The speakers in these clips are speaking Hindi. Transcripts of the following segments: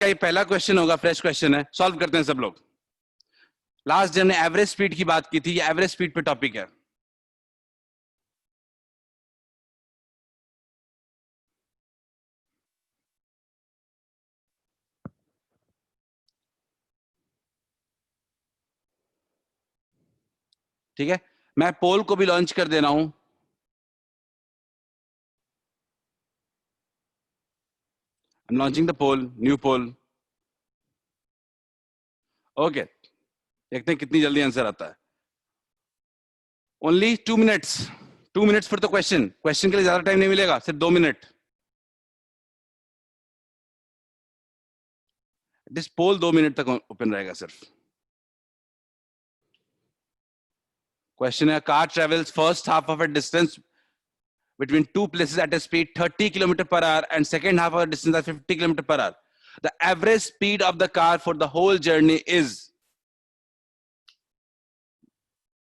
ये पहला क्वेश्चन होगा, फ्रेश क्वेश्चन है, सॉल्व करते हैं सब लोग। लास्ट जब हमने एवरेज स्पीड की बात की थी, ये एवरेज स्पीड पे टॉपिक है। ठीक है, मैं पोल को भी लॉन्च कर दे रहा हूं। I'm launching the poll, new poll. Okay, देखते हैं कितनी जल्दी आंसर आता है। Only 2 minutes, 2 minutes for the question. Question के लिए ज्यादा टाइम नहीं मिलेगा, सिर्फ 2 मिनट। दिस पोल 2 मिनट तक ओपन रहेगा सिर्फ। क्वेश्चन है, car travels first half of a distance between two places at a speed 30 km/h and second half of the distance at 50 km/h. The average speed of the car for the whole journey is.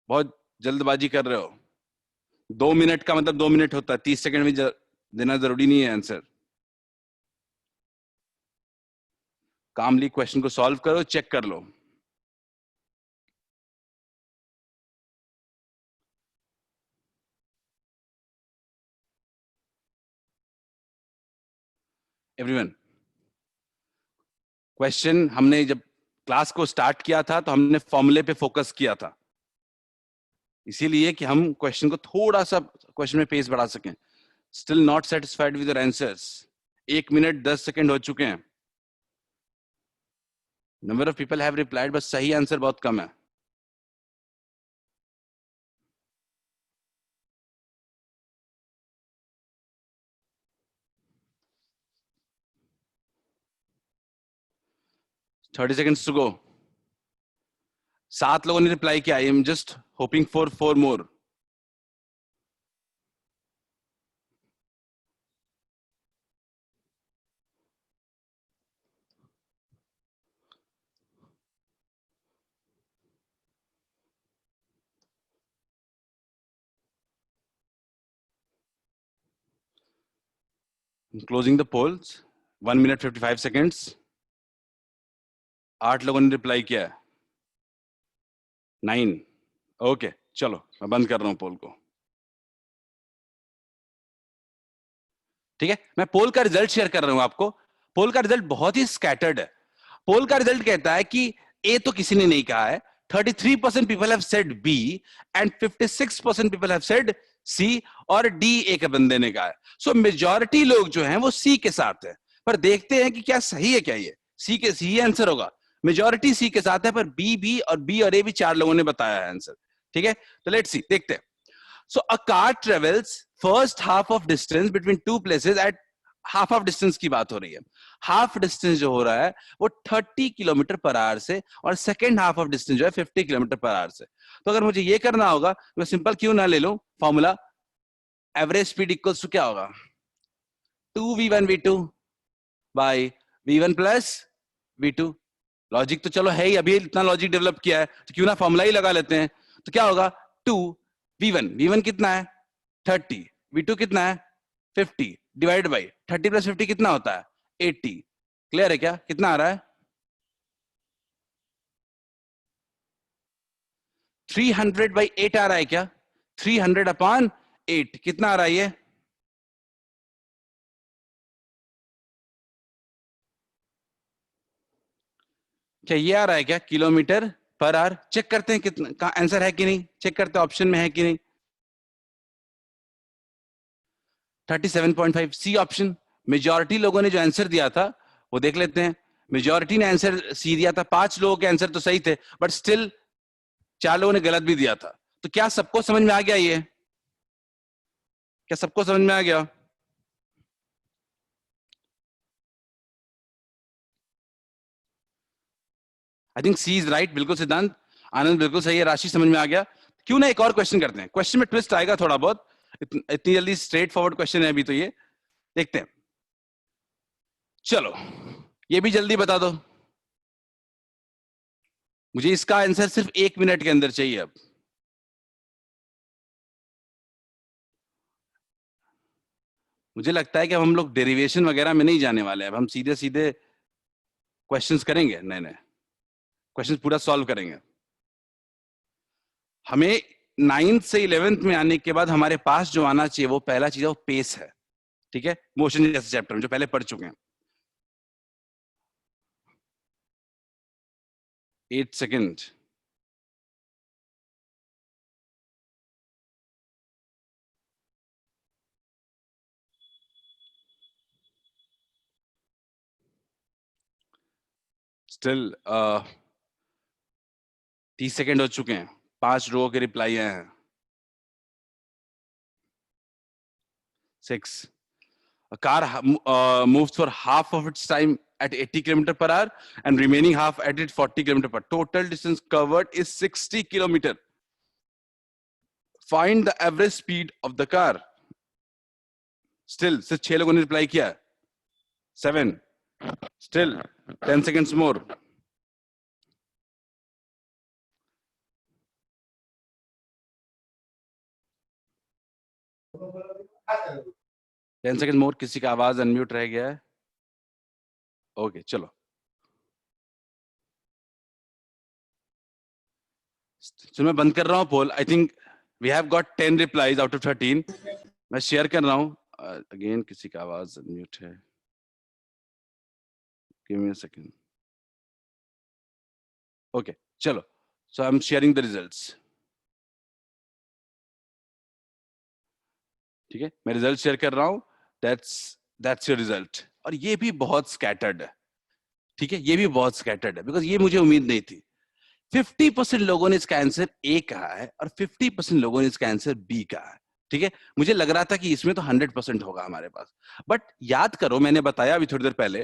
बहुत जल्दबाजी कर रहे हो। 2 मिनट का मतलब 2 मिनट होता है, 30 सेकंड में देना जरूरी नहीं है आंसर। कामली क्वेश्चन को सॉल्व करो, चेक कर लो। एवरीवन, क्वेश्चन हमने जब क्लास को स्टार्ट किया था तो हमने फॉर्मूले पे फोकस किया था, इसीलिए कि हम क्वेश्चन को थोड़ा सा क्वेश्चन में पेस बढ़ा सकें। Still not satisfied with your answers. 1 minute 10 second हो चुके हैं। Number of people have replied, बस सही आंसर बहुत कम है। Thirty seconds to go. 7 लोगों ने रिप्लाई किया। I am just hoping for 4 more. Closing the polls. 1 minute 55 seconds. 8 लोगों ने रिप्लाई किया है। 9। ओके, चलो मैं बंद कर रहा हूं पोल को। ठीक है, मैं पोल का रिजल्ट शेयर कर रहा हूं आपको। पोल का रिजल्ट बहुत ही स्कैटर्ड है। पोल का रिजल्ट कहता है कि ए तो किसी ने नहीं कहा है, 33% people have said B and 56% people have said C, और डी एक बंदे ने कहा है। सो मेजॉरिटी लोग जो हैं वो सी के साथ है। पर देखते हैं कि क्या सही है, क्या ये सी के सी आंसर होगा। मेजॉरिटी सी के साथ है, पर बी और ए भी 4 लोगों ने बताया है आंसर। ठीक है, तो लेट्स सी, देखते हैं। So a car travels first half of distance between two places at half of distance की बात हो रही है। हाफ डिस्टेंस जो हो रहा है वो 30 km/h से, और सेकेंड हाफ ऑफ डिस्टेंस जो है 50 km/h से। तो अगर मुझे ये करना होगा तो मैं सिंपल क्यों ना ले लूं formula, average speed equals to क्या होगा, 2v1v2 bye v1 plus v2। Logic तो चलो है ही, अभी इतना लॉजिक डेवलप किया है तो क्यों ना फॉर्मूला ही लगा लेते हैं। तो क्या होगा, 2v1 कितना है 30, v2 कितना है 50, डिवाइड बाई 30 + 50 कितना होता है 80। क्लियर है क्या, कितना आ रहा है 300/8 आ रहा है क्या, 300/8 कितना आ रहा है ये, क्या ये आ रहा है क्या km/h। चेक करते हैं कितना का आंसर है कि नहीं, चेक करते हैं ऑप्शन में है कि नहीं। 37.5 सी ऑप्शन। मेजॉरिटी लोगों ने जो आंसर दिया था वो देख लेते हैं। मेजॉरिटी ने आंसर सी दिया था, 5 लोगों के आंसर तो सही थे, बट स्टिल 4 लोगों ने गलत भी दिया था। तो क्या सबको समझ में आ गया ये, क्या सबको समझ में आ गया। I think she is right. बिल्कुल सिद्धांत, आनंद बिल्कुल सही है, राशि समझ में आ गया। क्यों ना एक और क्वेश्चन करते हैं, क्वेश्चन में ट्विस्ट आएगा थोड़ा बहुत, इतनी जल्दी स्ट्रेट फॉरवर्ड क्वेश्चन है अभी तो ये, देखते हैं। चलो ये भी जल्दी बता दो, मुझे इसका आंसर सिर्फ 1 मिनट के अंदर चाहिए। अब मुझे लगता है कि अब हम लोग डेरिवेशन वगैरह में नहीं जाने वाले, अब हम सीधे सीधे क्वेश्चंस करेंगे, नहीं नहीं, क्वेश्चंस पूरा सॉल्व करेंगे। हमें 9th से 11th में आने के बाद हमारे पास जो आना चाहिए वो पहला चीज है, वो पेस है। ठीक है, मोशन जैसे चैप्टर में जो पहले पढ़ चुके हैं। 8 सेकेंड। स्टिल 30 सेकेंड हो चुके हैं, 5 रो के रिप्लाई आए हैं। 6, a car moves for half of its time at 80 km per hour and remaining half at it 40 km per hour. Total distance covered is 60 km. Find the average speed of the car. Still सिर्फ 6 लोगों ने रिप्लाई किया। 7, still 10 seconds more. Ten second मोर। किसी का आवाज अनम्यूट रह गया है? ओके चलो, तो मैं बंद कर रहा हूँ poll. I think we have got 10 replies out of 13। मैं शेयर कर रहा हूँ। अगेन किसी का आवाज अनम्यूट है, give me a second. Okay चलो, so I am sharing the results. ठीक है, मैं रिजल्ट शेयर कर रहा हूँ। That's your result. और ये भी बहुत स्कैटर्ड है। ठीक है, ये भी बहुत स्कैटर्ड है, बिकॉज ये मुझे उम्मीद नहीं थी। 50% लोगों ने इसका आंसर ए कहा है और 50% लोगों ने इसका आंसर बी कहा है। ठीक है, मुझे लग रहा था कि इसमें तो 100% होगा हमारे पास। बट याद करो, मैंने बताया अभी थोड़ी देर पहले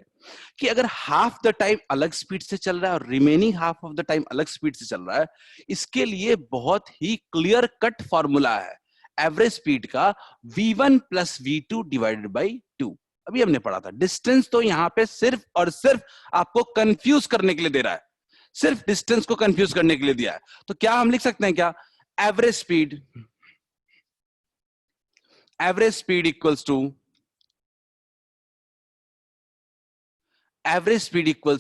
कि अगर हाफ द टाइम अलग स्पीड से चल रहा है और remaining half of the time अलग स्पीड से चल रहा है, इसके लिए बहुत ही क्लियर कट फॉर्मूला है एवरेज स्पीड का, v1 plus v2 divided by 2। अभी हमने पढ़ा था। डिस्टेंस तो यहां पे सिर्फ और सिर्फ आपको कंफ्यूज करने के लिए दे रहा है, सिर्फ डिस्टेंस को कंफ्यूज करने के लिए दिया है। तो क्या हम लिख सकते हैं क्या, एवरेज स्पीड इक्वल्स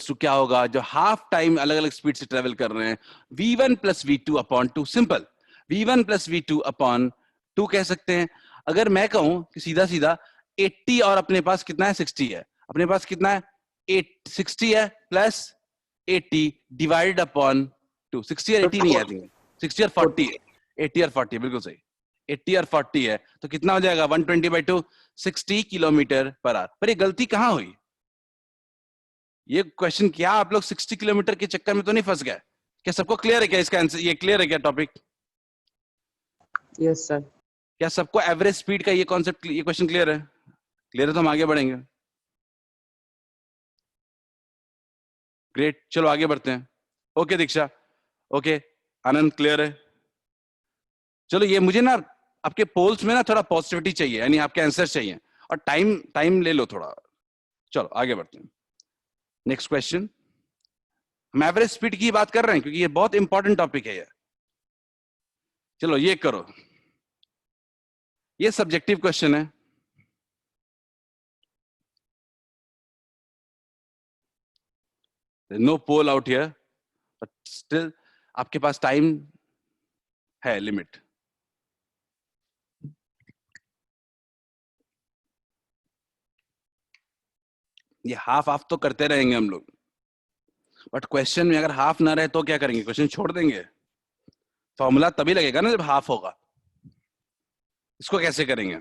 टू क्या होगा, जो हाफ टाइम अलग अलग स्पीड से ट्रेवल कर रहे हैं, v1 plus v2 upon 2। Simple, v1 plus v2 upon 2 कह सकते हैं। अगर मैं कहूं कि सीधा सीधा 80 और अपने पास कितना है, 60 है, अपने पास कितना है 60 है प्लस 80 डिवाइड अपॉन 2। 60 और 80 नहीं है, 60 और 40 है, 80 और 40 बिल्कुल सही। 80 और 40 है तो कितना हो जाएगा, 120/2, 60 किलोमीटर पर आवर। पर ये गलती कहां हुई? ये क्वेश्चन, क्या आप लोग 60 किलोमीटर के चक्कर में तो नहीं फंस गए? क्या सबको क्लियर है क्या इसका आंसर? ये क्लियर है क्या टॉपिक? Yes sir. क्या सबको एवरेज स्पीड का ये कॉन्सेप्ट, ये क्वेश्चन क्लियर है? क्लियर है तो हम आगे बढ़ेंगे। ग्रेट, चलो आगे बढ़ते हैं। ओके दीक्षा, ओके आनंद, क्लियर है? चलो, ये मुझे ना आपके पोल्स में ना थोड़ा पॉजिटिविटी चाहिए, यानी आपके आंसर चाहिए, और टाइम टाइम ले लो थोड़ा। चलो आगे बढ़ते हैं। नेक्स्ट क्वेश्चन, हम एवरेज स्पीड की बात कर रहे हैं क्योंकि ये बहुत इंपॉर्टेंट टॉपिक है ये। चलो ये करो, ये सब्जेक्टिव क्वेश्चन है। No poll out here, but still आपके पास टाइम है, लिमिट। ये हाफ हाफ तो करते रहेंगे हम लोग, बट क्वेश्चन में अगर हाफ ना रहे तो क्या करेंगे, क्वेश्चन छोड़ देंगे? फॉर्मूला तभी लगेगा ना जब हाफ होगा। इसको कैसे करेंगे?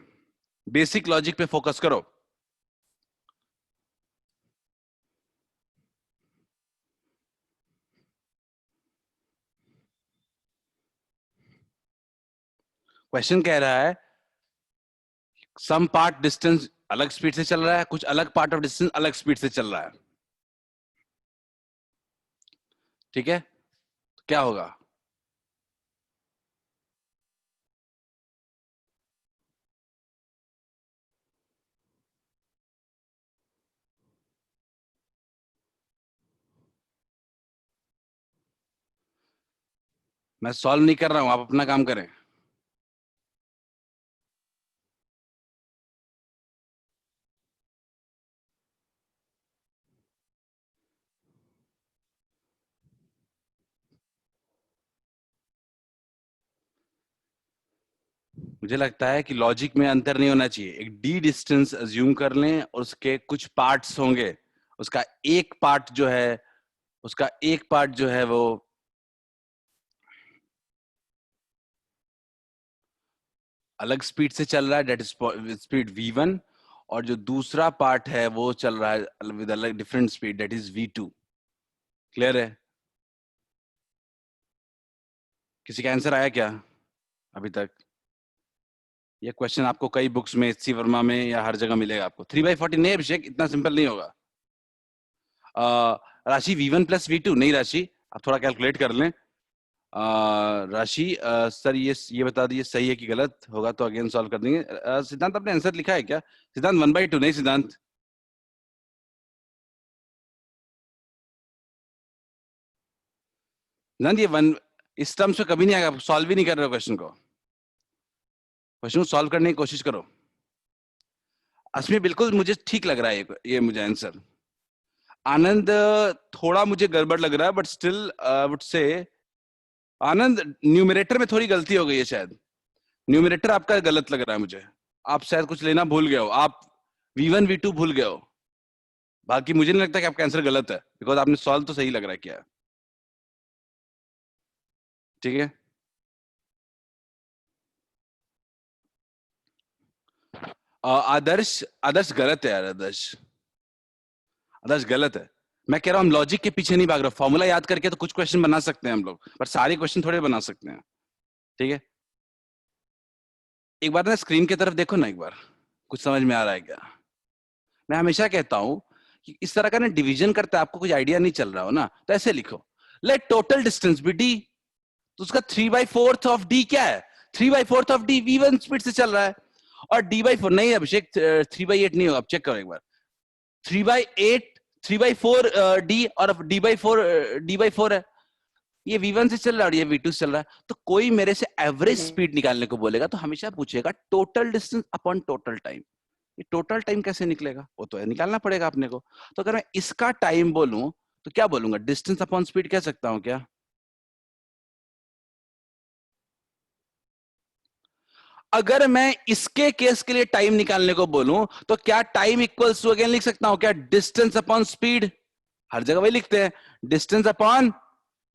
बेसिक लॉजिक पे फोकस करो। क्वेश्चन कह रहा है सम पार्ट डिस्टेंस अलग स्पीड से चल रहा है, कुछ अलग पार्ट ऑफ डिस्टेंस अलग स्पीड से चल रहा है। ठीक है, तो क्या होगा? मैं सॉल्व नहीं कर रहा हूं, आप अपना काम करें। मुझे लगता है कि लॉजिक में अंतर नहीं होना चाहिए। एक डी डिस्टेंस अज्यूम कर लें और उसके कुछ पार्ट्स होंगे, उसका एक पार्ट जो है, वो अलग स्पीड से चल रहा है, डेट इज स्पीड v1, और जो दूसरा पार्ट है वो चल रहा है विद अलग different speed, that is v2। Clear है? किसी का आंसर आया क्या अभी तक? ये क्वेश्चन आपको कई बुक्स में, एचसी वर्मा में या हर जगह मिलेगा आपको। 3/40 नहीं अभिषेक, इतना सिंपल नहीं होगा। राशि v1 प्लस v2 नहीं, राशि आप थोड़ा कैलकुलेट कर लें। राशि सर ये बता दीजिए सही है कि गलत, होगा तो अगेन सॉल्व कर देंगे। सिद्धांत आपने आंसर लिखा है क्या? सिद्धांत 1/2 नहीं सिद्धांत। सिद्धांत ये वन इस टर्म्स में कभी नहीं आएगा, सॉल्व भी नहीं कर रहे हो क्वेश्चन को सॉल्व करने की कोशिश करो। असमी बिल्कुल मुझे ठीक लग रहा है ये मुझे आंसर। आनंद थोड़ा मुझे गड़बड़ लग रहा है, but still would say Anand numerator में थोड़ी गलती हो गई है शायद। न्यूमरेटर आपका गलत लग रहा है मुझे, आप शायद कुछ लेना भूल गए हो, आप v1 v2 भूल गए हो। बाकी मुझे नहीं लगता कि आपका आंसर गलत है, बिकॉज आपने सॉल्व तो सही लग रहा है क्या। ठीक है, आदर्श आदर्श गलत है यार, आदर्श आदर्श गलत है। मैं कह रहा हूँ हम लॉजिक के पीछे नहीं भाग रहे, फॉर्मूला याद करके तो कुछ क्वेश्चन बना सकते हैं हम लोग, पर सारे क्वेश्चन थोड़े बना सकते हैं। ठीक है, एक बार ना स्क्रीन की तरफ देखो ना, एक बार कुछ समझ में आ रहा है क्या? मैं हमेशा कहता हूं कि इस तरह का ना डिवीजन करते आपको कुछ आइडिया नहीं चल रहा हो ना, तो ऐसे लिखो, let total distance be D. तो उसका 3/4 ऑफ डी क्या है? 3/4 ऑफ डी v1 स्पीड से चल रहा है, और d/4 नहीं अभिषेक, 3/8 नहीं होगा, अब चेक करो एक बार। 3/8 3/4 डी, और d/4 है, ये v1 से चल रहा है और ये v2 से चल रहा है। तो कोई मेरे से एवरेज स्पीड निकालने को बोलेगा तो हमेशा पूछेगा total distance upon total time. ये टोटल टाइम कैसे निकलेगा? वो तो निकालना पड़ेगा अपने को। तो अगर मैं इसका टाइम बोलूं तो क्या बोलूंगा? डिस्टेंस अपॉन स्पीड कह सकता हूं क्या? अगर मैं इसके केस के लिए टाइम निकालने को बोलूं तो क्या टाइम इक्वल्स टू, अगेन लिख सकता हूं क्या, डिस्टेंस अपॉन स्पीड? हर जगह वही लिखते हैं, डिस्टेंस अपॉन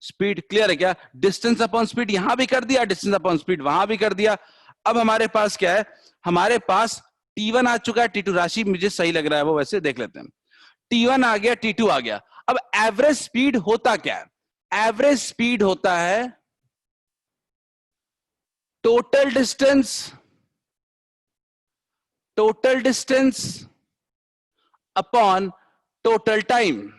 स्पीड। क्लियर है क्या? डिस्टेंस अपॉन स्पीड यहां भी कर दिया, डिस्टेंस अपॉन स्पीड वहां भी कर दिया। अब हमारे पास क्या है? हमारे पास T1 आ चुका है, T2 राशि मुझे सही लग रहा है वो, वैसे देख लेते हैं। T1 आ गया, T2 आ गया। अब एवरेज स्पीड होता क्या है? एवरेज स्पीड होता है total distance, upon total time.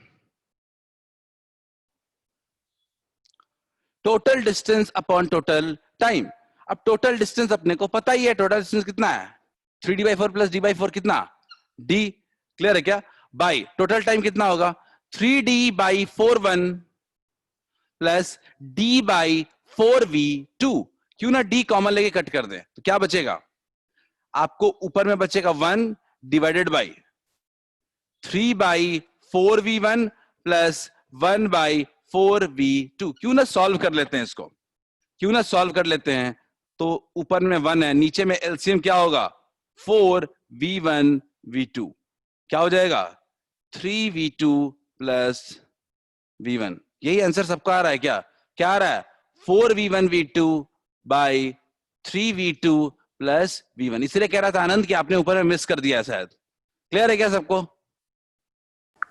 Total distance upon total time. अब टोटल डिस्टेंस अपने को पता ही है, टोटल डिस्टेंस कितना है? 3d/4 प्लस d/4 कितना? d। क्लियर है क्या? बाई टोटल टाइम कितना होगा? 3d/4 plus d/4v2। क्यों ना d कॉमन लेके कट कर दें, तो क्या बचेगा आपको? ऊपर में बचेगा 1 divided by 3/4v1 plus 1/4v2। क्यों ना सॉल्व कर लेते हैं इसको, तो ऊपर में 1 है, नीचे में एलसीएम क्या होगा? 4v1v2 क्या हो जाएगा? 3v2 plus v1। यही आंसर सबका आ रहा है क्या? क्या आ रहा है? 4v1v2 by 3v2 plus v1। इसलिए कह रहा था आनंद कि आपने ऊपर में मिस कर दिया शायद। क्लियर है क्या सबको?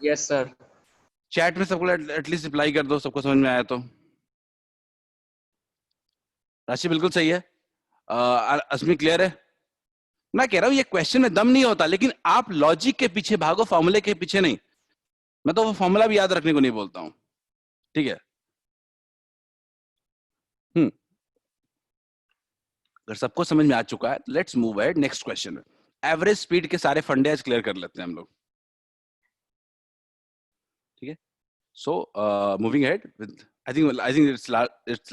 Yes sir. चैट में सबको एटलीस्ट रिप्लाई कर दो, सबको समझ में आया तो। राशि बिल्कुल सही है। अस्मी क्लियर है? मैं कह रहा हूं ये क्वेश्चन में दम नहीं होता, लेकिन आप लॉजिक के पीछे भागो, फॉर्मूले के पीछे नहीं। मैं तो वो फॉर्मूला भी याद रखने को नहीं बोलता हूं। ठीक है, अगर सबको समझ में आ चुका है, let's move ahead next question. Average speed के सारे फंडे आज क्लियर कर लेते हैं हम लोग। ठीक है, so moving ahead with, I think it's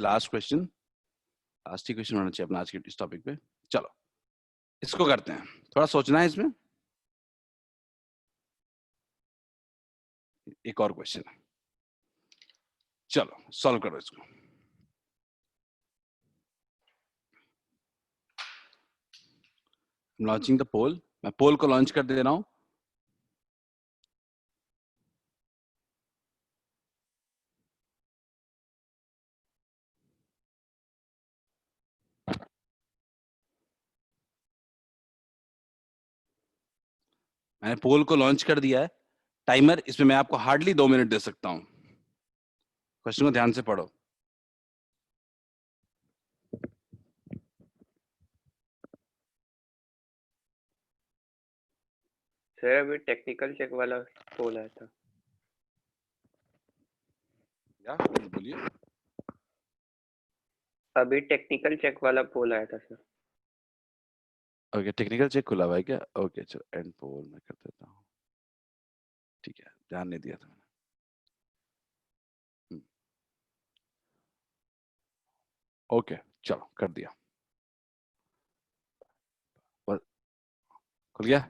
last question, last he question होना चाहिए अपना आज के इस टॉपिक पे। चलो इसको करते हैं, थोड़ा सोचना है इसमें। एक और क्वेश्चन है, चलो सॉल्व करो इसको। लॉन्चिंग द पोल, मैं पोल को लॉन्च कर दे रहा हूं। मैंने पोल को लॉन्च कर दिया है। टाइमर, इसमें मैं आपको हार्डली 2 मिनट दे सकता हूं। क्वेश्चन को ध्यान से पढ़ो। सर अभी टेक्निकल चेक वाला पोल आया था। क्या बोलिए? अभी टेक्निकल चेक वाला पोल आया था सर। ओके, टेक्निकल चेक खुला हुआ है क्या? ओके चलो, एंड पोल मैं कर देता हूँ। ठीक है, ध्यान नहीं दिया था मैंने। ओके चलो, कर दिया। खुल गया।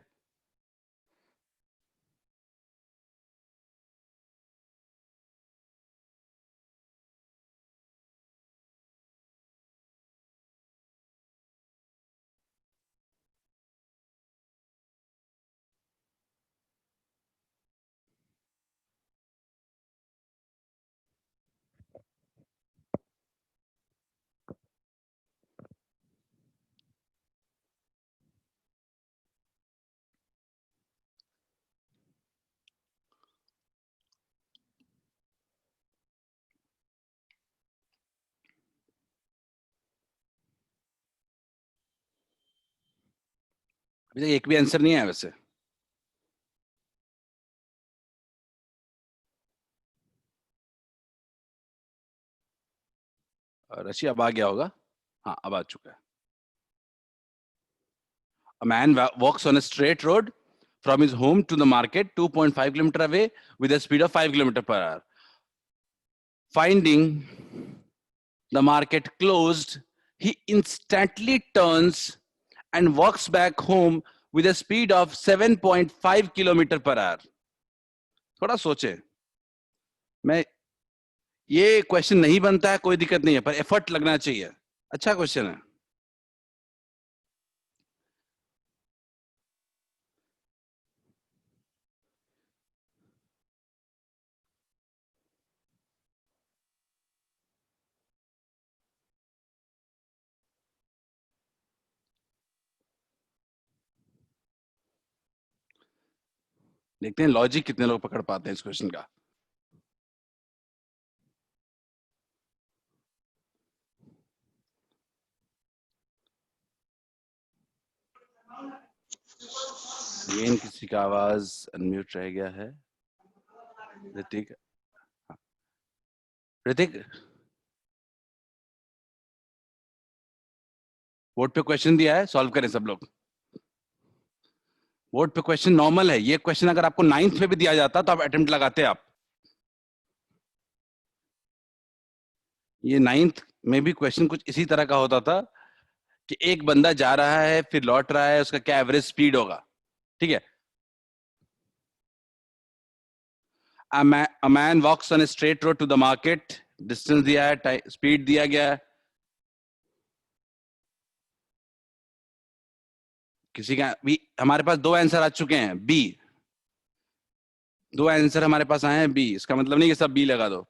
अभी तक एक भी आंसर नहीं आया वैसे। रशी अब आ गया होगा। हाँ, अब आ चुका है। A man walks on a straight road from his home to the market 2.5 kilometer away with a speed of 5 kilometer per hour. Finding the market closed, he instantly turns and walks back home with a speed of 7.5 kilometer per hour. थोड़ा सोचे। मैं ये क्वेश्चन नहीं बनता है, कोई दिक्कत नहीं है, पर एफर्ट लगना चाहिए। अच्छा क्वेश्चन है। देखते हैं लॉजिक कितने लोग पकड़ पाते हैं इस क्वेश्चन का। अगेन किसी का आवाज अनम्यूट रह गया है। ऋतिक, ऋतिक, बोर्ड पे क्वेश्चन दिया है, सॉल्व करें सब लोग। बोर्ड पे क्वेश्चन नॉर्मल है। ये क्वेश्चन अगर आपको 9th में भी दिया जाता तो आप अटेम्प्ट लगाते आप। ये 9th में भी क्वेश्चन कुछ इसी तरह का होता था कि एक बंदा जा रहा है फिर लौट रहा है, उसका क्या एवरेज स्पीड होगा। ठीक है। A man walks on a straight road to the market, distance दिया है, स्पीड दिया गया है। किसी का भी, हमारे पास 2 आंसर आ चुके हैं बी। 2 आंसर हमारे पास आए हैं बी। इसका मतलब नहीं कि सब बी लगा दो।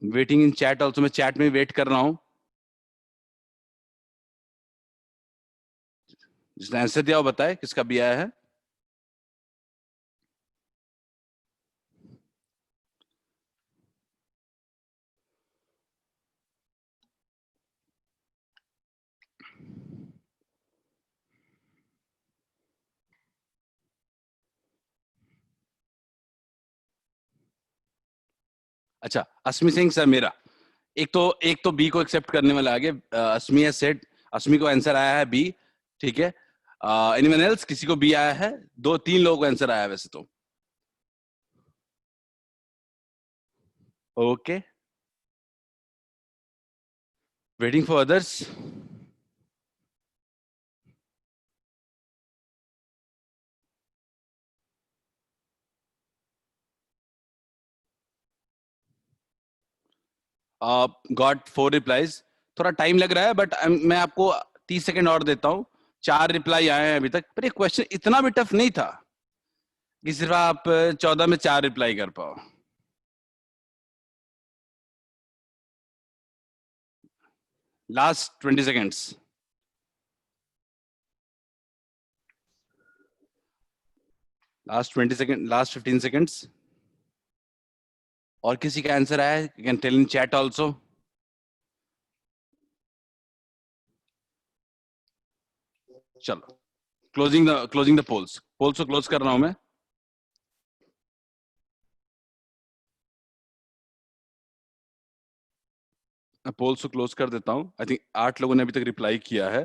वेटिंग इन चैट ऑल्सो, मैं चैट में वेट कर रहा हूं। जिसने आंसर दिया वो बताए किसका बी आया है। अच्छा, अस्मी सिंह सर मेरा एक तो बी को एक्सेप्ट करने वाला आगे। अस्मी है सेट, अस्मी को आंसर आया है बी। ठीक है। एनीवन एल्स, किसी को बी आया है? 2-3 लोगों को आंसर आया है वैसे तो। Okay, waiting for others. Got 4 replies. थोड़ा टाइम लग रहा है बट मैं आपको 30 सेकंड और देता हूं। 4 रिप्लाई आए हैं अभी तक, पर ये क्वेश्चन इतना भी टफ नहीं था कि सिर्फ आप 14 में 4 रिप्लाई कर पाओ। Last 20 seconds. Last 20 second, last 15 seconds. और किसी का आंसर आया, you can tell in chat also. चलो, क्लोजिंग द पोल्स को क्लोज कर रहा हूं मैं। पोल्स को क्लोज कर देता हूं। आई थिंक 8 लोगों ने अभी तक रिप्लाई किया है।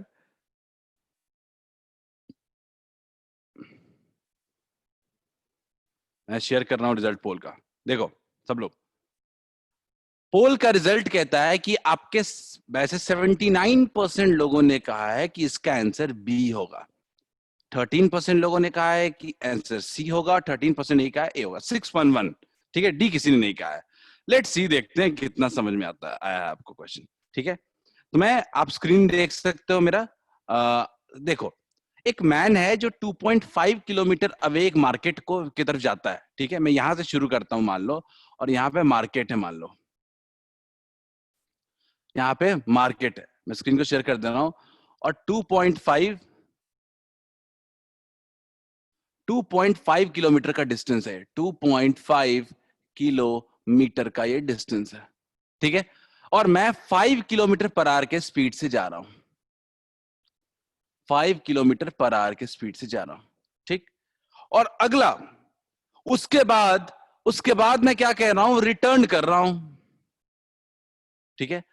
मैं शेयर कर रहा हूं रिजल्ट पोल का। देखो सब लोग, पोल का रिजल्ट कहता है कि आपके वैसे 79% लोगों ने कहा है कि इसका आंसर बी होगा, 13% लोगों ने कहा है कि आंसर सी होगा, 13% नहीं कहा है ए होगा, 611। ठीक है, डी किसी ने नहीं कहा है। लेट्स सी, देखते हैं कितना समझ में आया है आपको क्वेश्चन। ठीक है, तो मैं, आप स्क्रीन देख सकते हो मेरा। देखो, एक मैन है जो 2.5 किलोमीटर अवे एक मार्केट को की तरफ जाता है। ठीक है, मैं यहां से शुरू करता हूं मान लो, और यहाँ पे मार्केट है मान लो, यहाँ पे मार्केट है। मैं स्क्रीन को शेयर कर दे रहा हूं। और 2.5 किलोमीटर का डिस्टेंस है, 2.5 किलोमीटर का ये डिस्टेंस है। ठीक है, और मैं 5 किलोमीटर पर आवर के स्पीड से जा रहा हूं, 5 किलोमीटर पर आवर के स्पीड से जा रहा हूं। ठीक, और अगला, उसके बाद मैं क्या कह रहा हूं, रिटर्न कर रहा हूं। ठीक है,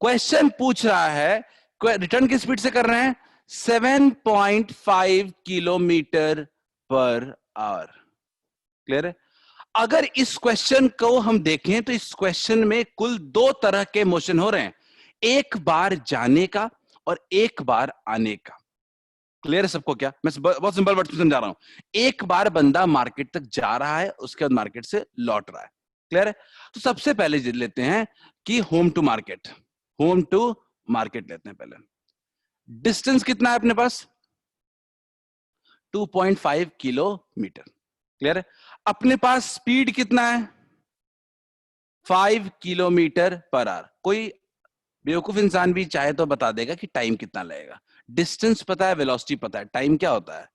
क्वेश्चन पूछ रहा है रिटर्न की स्पीड से कर रहे हैं 7.5 किलोमीटर पर आवर। क्लियर है? अगर इस क्वेश्चन को हम देखें तो इस क्वेश्चन में कुल 2 तरह के मोशन हो रहे हैं, एक बार जाने का और एक बार आने का। क्लियर है सबको? क्या मैं बहुत सिंपल वर्ड में समझा रहा हूं। एक बार बंदा मार्केट तक जा रहा है, उसके बाद मार्केट से लौट रहा है। क्लियर है? तो सबसे पहले लेते हैं कि होम टू मार्केट लेते हैं पहले। डिस्टेंस कितना है अपने पास? 2.5 किलोमीटर। क्लियर है? अपने पास स्पीड कितना है? 5 किलोमीटर पर आवर। कोई बेवकूफ इंसान भी चाहे तो बता देगा कि टाइम कितना लगेगा। डिस्टेंस पता है, वेलोसिटी पता है, टाइम क्या होता है?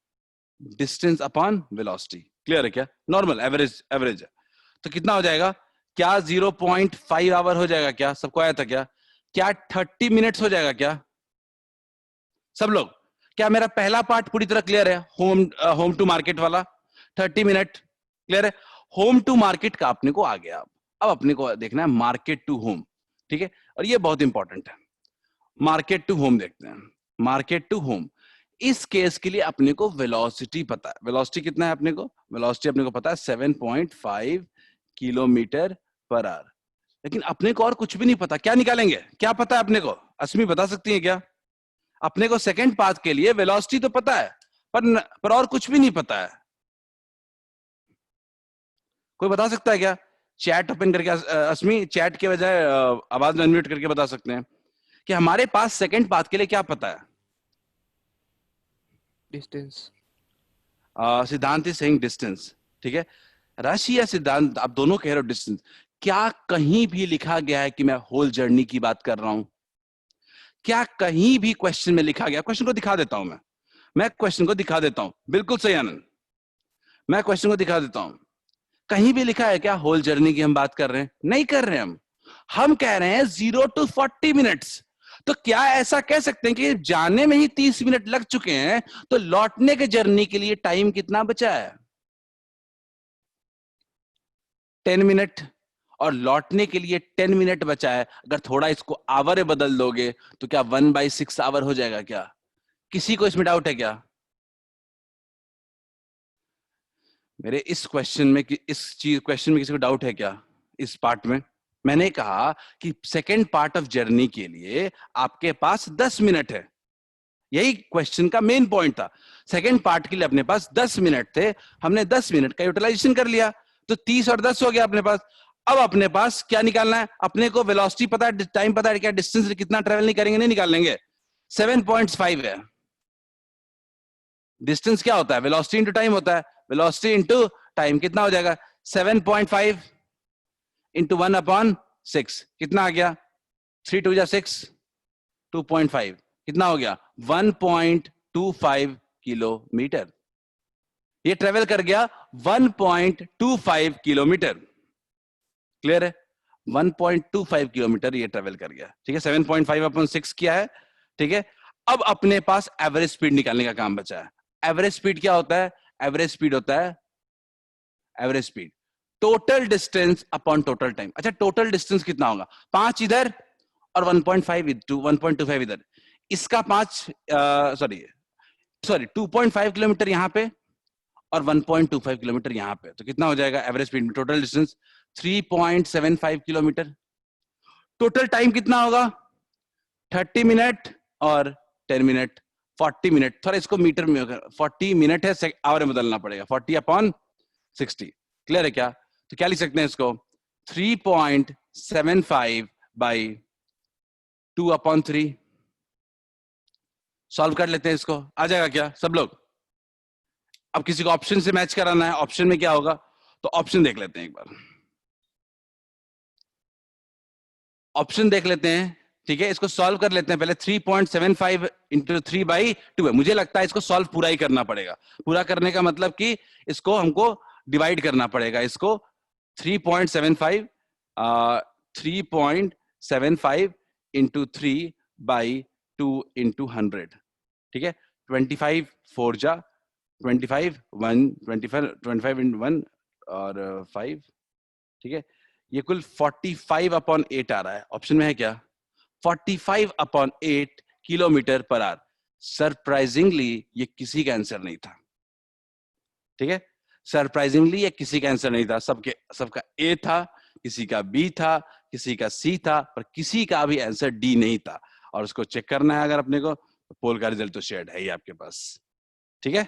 Distance upon velocity. क्लियर है? क्या नॉर्मल एवरेज है। तो कितना हो जाएगा? क्या 0.5 आवर हो जाएगा? क्या सबको आया था? क्या 30 मिनट्स हो जाएगा? क्या सब लोग, क्या मेरा पहला पार्ट पूरी तरह क्लियर है? होम टू मार्केट वाला 30 मिनट क्लियर है? होम टू मार्केट का अपने को आ गया। अब अपने को देखना है मार्केट टू होम। ठीक है, और ये बहुत इंपॉर्टेंट है। मार्केट टू होम देखते हैं। मार्केट टू होम, इस केस के लिए अपने को वेलोसिटी पता है। वेलोसिटी कितना है अपने को? वेलोसिटी अपने को पता है 7.5 किलोमीटर पर आवर। लेकिन अपने को और कुछ भी नहीं पता। क्या निकालेंगे? क्या पता है अपने को? अस्मी बता सकती है क्या? अपने को सेकंड पाथ के लिए वेलोसिटी तो पता है, पर और कुछ भी नहीं पता है। कोई बता सकता है क्या? चैट ओपन करके, अस्मी चैट के बजाय आवाज अनम्यूट करके बता सकते हैं कि हमारे पास सेकंड पाथ के लिए क्या पता है? डिस्टेंस। सिद्धांत इज सेइंग डिस्टेंस। ठीक है, राशि या सिद्धांत, आप दोनों कह रहे हो डिस्टेंस। क्या कहीं भी लिखा गया है कि मैं होल जर्नी की बात कर रहा हूं? क्या कहीं भी क्वेश्चन में लिखा गया? क्वेश्चन को दिखा देता हूं मैं क्वेश्चन को दिखा देता हूं। बिल्कुल सही आनंद, मैं क्वेश्चन को दिखा देता हूं। कहीं भी लिखा है क्या होल जर्नी की हम बात कर रहे हैं? नहीं कर रहे हैं। हम कह रहे हैं 0 to 40 मिनट्स। तो क्या ऐसा कह सकते हैं कि जाने में ही 30 मिनट लग चुके हैं, तो लौटने के जर्नी के लिए टाइम कितना बचा है? 10 मिनट। और लौटने के लिए 10 मिनट बचा है। अगर थोड़ा इसको आवर में बदल दोगे तो क्या 1/6 आवर हो जाएगा? क्या किसी को इसमें डाउट है? क्या मेरे इस क्वेश्चन में किसी को डाउट है क्या? इस पार्ट में मैंने कहा कि सेकेंड पार्ट ऑफ जर्नी के लिए आपके पास 10 मिनट है। यही क्वेश्चन का मेन पॉइंट था। सेकेंड पार्ट के लिए अपने पास 10 मिनट थे, हमने 10 मिनट का यूटिलाइजेशन कर लिया, तो 30 और 10 हो गया अपने पास। अब अपने पास क्या निकालना है? अपने को वेलोसिटी पता है, टाइम पता है, क्या डिस्टेंस कितना ट्रेवल नहीं करेंगे, नहीं निकाल लेंगे। 7.5 है। डिस्टेंस क्या होता है? वेलोसिटी इंटू टाइम होता है। वेलोसिटी इंटू टाइम कितना हो जाएगा? 7.5 इंटू 1/6 कितना आ गया? 3 2 जा 6, 2.5 कितना हो गया? 1.25 किलोमीटर। ये ट्रेवल कर गया 1.25 किलोमीटर। क्लियर है? 1.25 किलोमीटर ये ट्रेवल कर गया। ठीक है, 7.5/6 किया है। ठीक है, अब अपने पास एवरेज स्पीड निकालने का काम बचा है। एवरेज स्पीड क्या होता है? एवरेज स्पीड होता है average speed total distance upon total time. अच्छा, टोटल डिस्टेंस कितना होगा? 5 इधर और 1.25 इधर। इसका 2.5 किलोमीटर यहां पे और 1.25 किलोमीटर यहां पे, तो कितना हो जाएगा एवरेज स्पीड में? Total distance 3.75 kilometre. Total time कितना होगा? 30 मिनट और 10 मिनट, 40 मिनट। थोड़ा इसको मीटर में 40 मिनट है, आवर में बदलना पड़ेगा। 40/60। क्लियर है क्या? तो क्या लिख सकते हैं इसको? 3.75/2/3। सॉल्व कर लेते हैं इसको। आ जाएगा क्या सब लोग? अब किसी को ऑप्शन से मैच कराना है, ऑप्शन में क्या होगा? तो ऑप्शन देख लेते हैं एक बार। ऑप्शन देख लेते हैं। ठीक है, इसको सॉल्व कर लेते हैं पहले। 3.75 इंटू 3/2 है। मुझे लगता है इसको सॉल्व पूरा ही करना पड़ेगा। पूरा करने का मतलब कि इसको हमको डिवाइड करना पड़ेगा। इसको 3.75 3.75 इंटू 3/2 इंटू 100। ठीक है, 25 4 जा 25 1 25 इंटू 1 और 5। ठीक है, ये कुल 45/8 आ रहा है। ऑप्शन में है क्या? 45/8 किलोमीटर पर आवर। सरप्राइजिंगली ये किसी का आंसर नहीं था। ठीक है, सरप्राइजिंगली ये किसी का आंसर नहीं था। सबका ए था, किसी का बी था, किसी का सी था, पर किसी का भी आंसर डी नहीं था। और उसको चेक करना है अगर अपने को, तो पोल का रिजल्ट तो शेयर है ही आपके पास। ठीक है,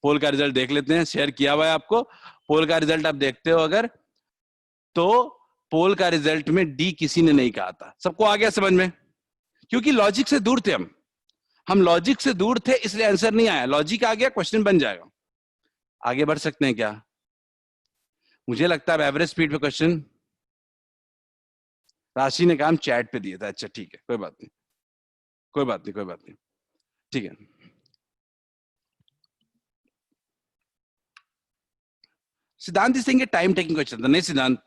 पोल का रिजल्ट देख लेते हैं। शेयर किया हुआ है आपको। पोल का रिजल्ट आप देखते हो अगर, तो पोल का रिजल्ट में डी किसी ने नहीं कहा था। सबको आ गया समझ में? क्योंकि लॉजिक से दूर थे हम लॉजिक से दूर थे, इसलिए आंसर नहीं आया। लॉजिक आ गया, क्वेश्चन बन जाएगा। आगे बढ़ सकते हैं क्या? मुझे लगता है एवरेज स्पीड पे क्वेश्चन राशि ने काम चैट पे दिया था। अच्छा ठीक है, कोई बात नहीं, कोई बात नहीं, कोई बात नहीं। ठीक है, सिद्धांत सिंह टाइम टेकिंग क्वेश्चन था। नहीं सिद्धांत,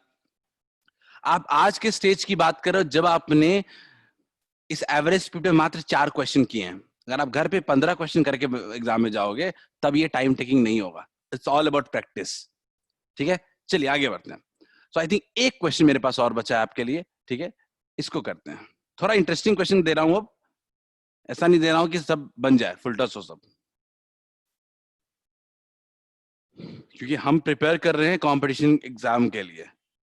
आप आज के स्टेज की बात करो जब आपने इस एवरेज स्पीड में मात्र 4 क्वेश्चन किए हैं। अगर आप घर पे 15 क्वेश्चन करके एग्जाम में जाओगे, तब ये टाइम टेकिंग नहीं होगा। It's all about practice. ठीक है, चलिए आगे बढ़ते हैं। सो आई थिंक एक क्वेश्चन मेरे पास और बचा है आपके लिए। ठीक है, इसको करते हैं। थोड़ा इंटरेस्टिंग क्वेश्चन दे रहा हूं अब। ऐसा नहीं दे रहा हूं कि सब बन जाए, फुल टॉस हो सब, क्योंकि हम प्रिपेयर कर रहे हैं कंपटीशन एग्जाम के लिए।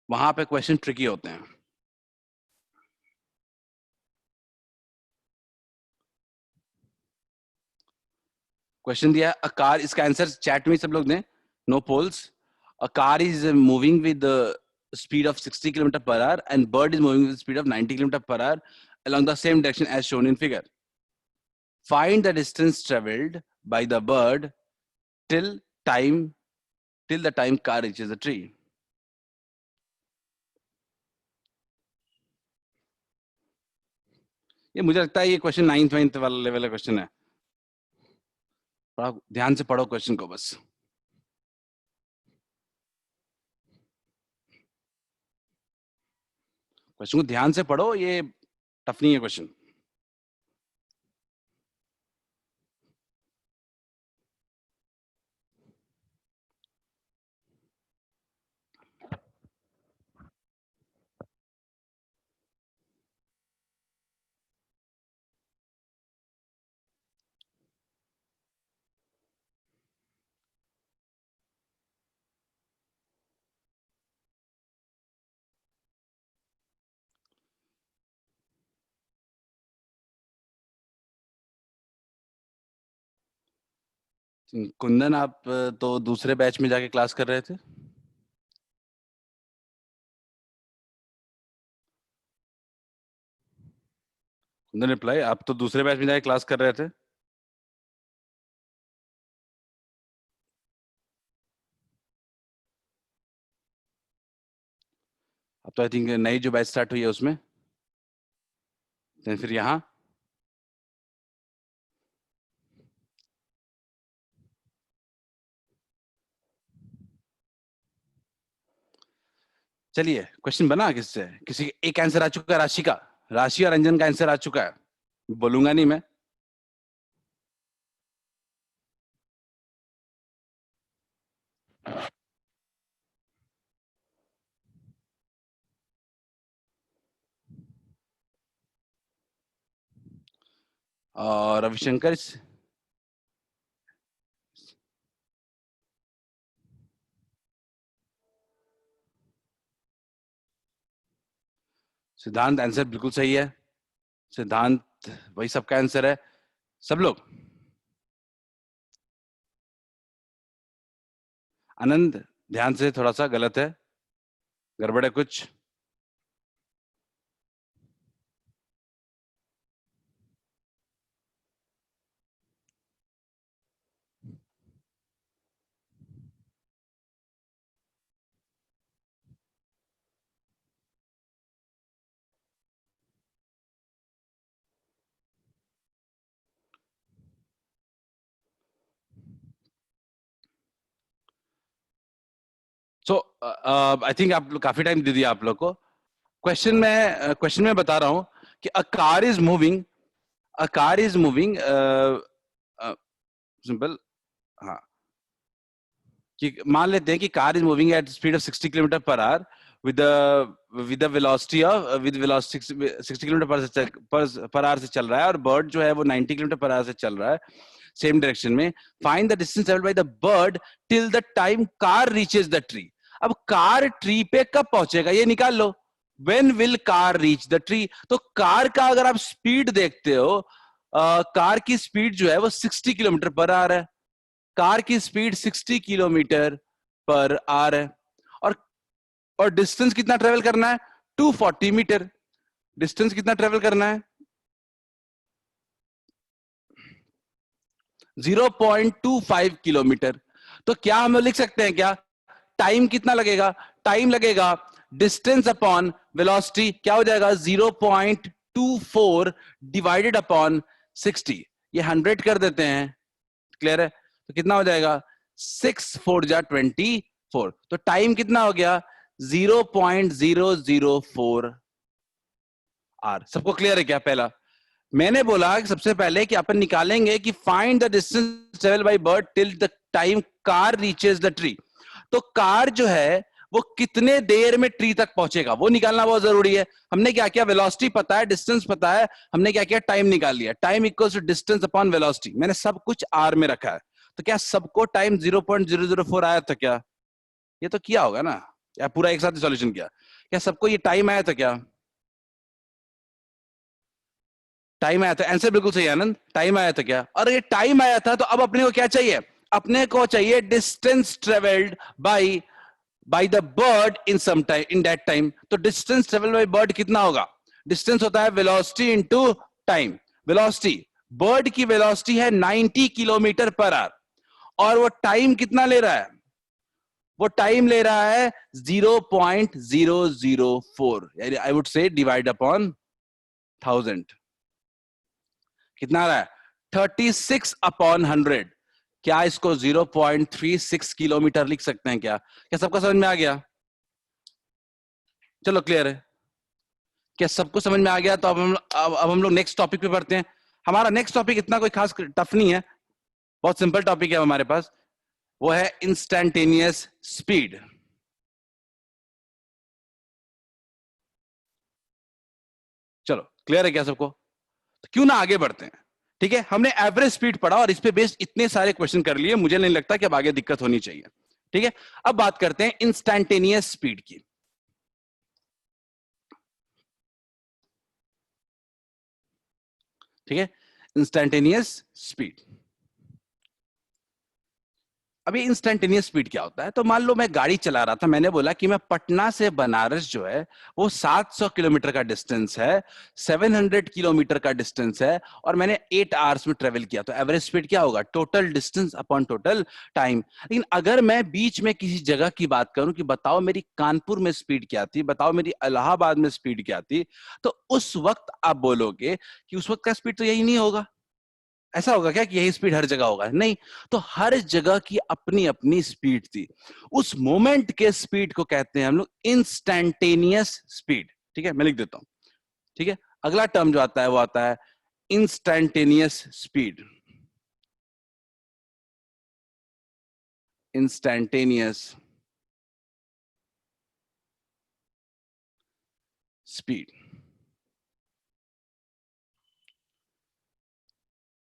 वहां पे क्वेश्चन ट्रिकी होते हैं। क्वेश्चन दिया अ कार, इसका आंसर चैट में सब लोग दें, no polls. A car is moving with speed of 60 km per hour and bird is moving with speed of 90 km per hour along the same direction as shown in figure. Find the distance traveled by the bird till the time car reaches the tree. ये मुझे लगता है ये क्वेश्चन 9th वाला लेवल का क्वेश्चन है। थोड़ा ध्यान से पढ़ो क्वेश्चन को बस। क्वेश्चन को ध्यान से पढ़ो, ये टफ नहीं है क्वेश्चन। कुंदन, आप तो दूसरे बैच में जाके क्लास कर रहे थे। रिप्लाई, आप तो दूसरे बैच में जाके क्लास कर रहे थे। अब तो आई थिंक नई जो बैच स्टार्ट हुई है उसमें, फिर यहाँ चलिए क्वेश्चन बना किससे, किसी एक आंसर आ चुका है राशि का, राशि और अंजन का आंसर आ चुका है, बोलूंगा नहीं मैं। और रविशंकर, सिद्धांत आंसर बिल्कुल सही है, सिद्धांत वही सबका आंसर है, सब लोग। आनंद ध्यान से, थोड़ा सा गलत है, गड़बड़ है कुछ। सो आई थिंक आप लोग काफी टाइम दे दिया आप लोग को। क्वेश्चन में बता रहा हूं कि अ car is moving, a car is moving, simple, हाँ, कि मान लेते हैं कि car is moving at speed of 60 kilometre per hour with with velocity of with velocity 60 kilometre per hour से चल रहा है, और बर्ड जो है वो 90 किलोमीटर पर आवर से चल रहा है सेम डायरेक्शन में। Find the distance travelled by the bird till the time car reaches the tree. अब कार ट्री पे कब पहुंचेगा ये निकाल लो, when will car reach the tree. तो कार का अगर आप स्पीड देखते हो, कार की स्पीड जो है वो 60 किलोमीटर पर आवर है, कार की स्पीड 60 किलोमीटर पर आवर है, और डिस्टेंस कितना ट्रेवल करना है, 240 मीटर। डिस्टेंस कितना ट्रेवल करना है, 0.25 किलोमीटर। तो क्या हम लोग लिख सकते हैं क्या, टाइम कितना लगेगा, टाइम लगेगा डिस्टेंस अपॉन वेलोसिटी, क्या हो जाएगा 0.24 डिवाइडेड अपॉन 60, ये 100 कर देते हैं, क्लियर है, तो कितना हो जाएगा 6 4 जा 24, तो टाइम कितना हो गया 0.004 आर। सबको क्लियर है क्या? पहला मैंने बोला कि सबसे पहले कि अपन निकालेंगे कि find the distance travel by bird till the time car reaches the tree. तो कार जो है वो कितने देर में ट्री तक पहुंचेगा वो निकालना बहुत जरूरी है। हमने क्या किया, वेलोसिटी पता है, डिस्टेंस पता है, हमने क्या किया, टाइम निकाल लिया। Time equals to distance upon velocity, मैंने सब कुछ आर में रखा है। तो क्या सबको टाइम 0.004 आया था क्या? ये तो किया होगा ना, या पूरा एक साथ सॉल्यूशन किया? क्या सबको ये टाइम आया था क्या? टाइम आया था, आंसर बिल्कुल सही है आनंद, टाइम आया था क्या? और ये टाइम आया था तो अब अपने को क्या चाहिए, अपने को चाहिए distance travelled by the bird in some time, in that time. तो डिस्टेंस ट्रेवल्ड बाय बर्ड कितना होगा, डिस्टेंस होता है velocity into time. Velocity, bird की वेलोसिटी है 90 किलोमीटर पर आवर, और वो टाइम कितना ले रहा है, वो टाइम ले रहा है 0.004, यानी I would say divide upon 1000, कितना आ रहा है 36/100। क्या इसको 0.36 किलोमीटर लिख सकते हैं क्या? क्या सबको समझ में आ गया? चलो क्लियर है, क्या सबको समझ में आ गया? तो अब हम लोग नेक्स्ट टॉपिक पे बढ़ते हैं। हमारा नेक्स्ट टॉपिक इतना कोई खास टफ नहीं है, बहुत सिंपल टॉपिक है हमारे पास, वो है इंस्टैन्टेनियस स्पीड। चलो क्लियर है क्या सबको? तो क्यों ना आगे बढ़ते हैं। ठीक है, हमने एवरेज स्पीड पढ़ा और इस पे बेस्ड इतने सारे क्वेश्चन कर लिए, मुझे नहीं लगता कि अब आगे दिक्कत होनी चाहिए। ठीक है, अब बात करते हैं इंस्टैन्टेनियस स्पीड की। ठीक है, इंस्टैन्टेनियस स्पीड। अभी इंस्टेंटेनियस स्पीड क्या होता है? तो मान लो मैं गाड़ी चला रहा था, मैंने बोला कि मैं पटना से बनारस जो है वो 700 किलोमीटर का डिस्टेंस है, 700 किलोमीटर का डिस्टेंस है, और मैंने 8 आवर्स में ट्रेवल किया, तो एवरेज स्पीड क्या होगा? Total distance upon total time. लेकिन अगर मैं बीच में किसी जगह की बात करूं कि बताओ मेरी कानपुर में स्पीड क्या थी, बताओ मेरी इलाहाबाद में स्पीड क्या थी, तो उस वक्त आप बोलोगे कि उस वक्त का स्पीड तो यही नहीं होगा। ऐसा होगा क्या कि यही स्पीड हर जगह होगा? नहीं। तो हर जगह की अपनी अपनी स्पीड थी। उस मोमेंट के स्पीड को कहते हैं हम लोग इंस्टैंटेनियस स्पीड। ठीक है, मैं लिख देता हूं। ठीक है, अगला टर्म जो आता है वो आता है instantaneous speed. Instantaneous speed.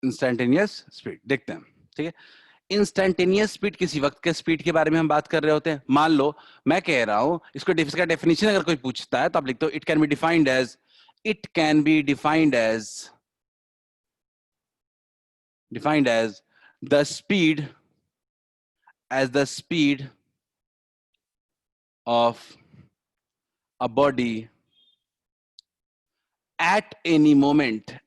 Instantaneous speed देखते हैं। ठीक है, इंस्टैंटेनियस स्पीड किसी वक्त के स्पीड के बारे में हम बात कर रहे होते हैं। मान लो मैं कह रहा हूं, इसको इसका डेफिनेशन अगर कोई पूछता है तो आप लिखते हो it can be defined as the speed as the speed of a body at any moment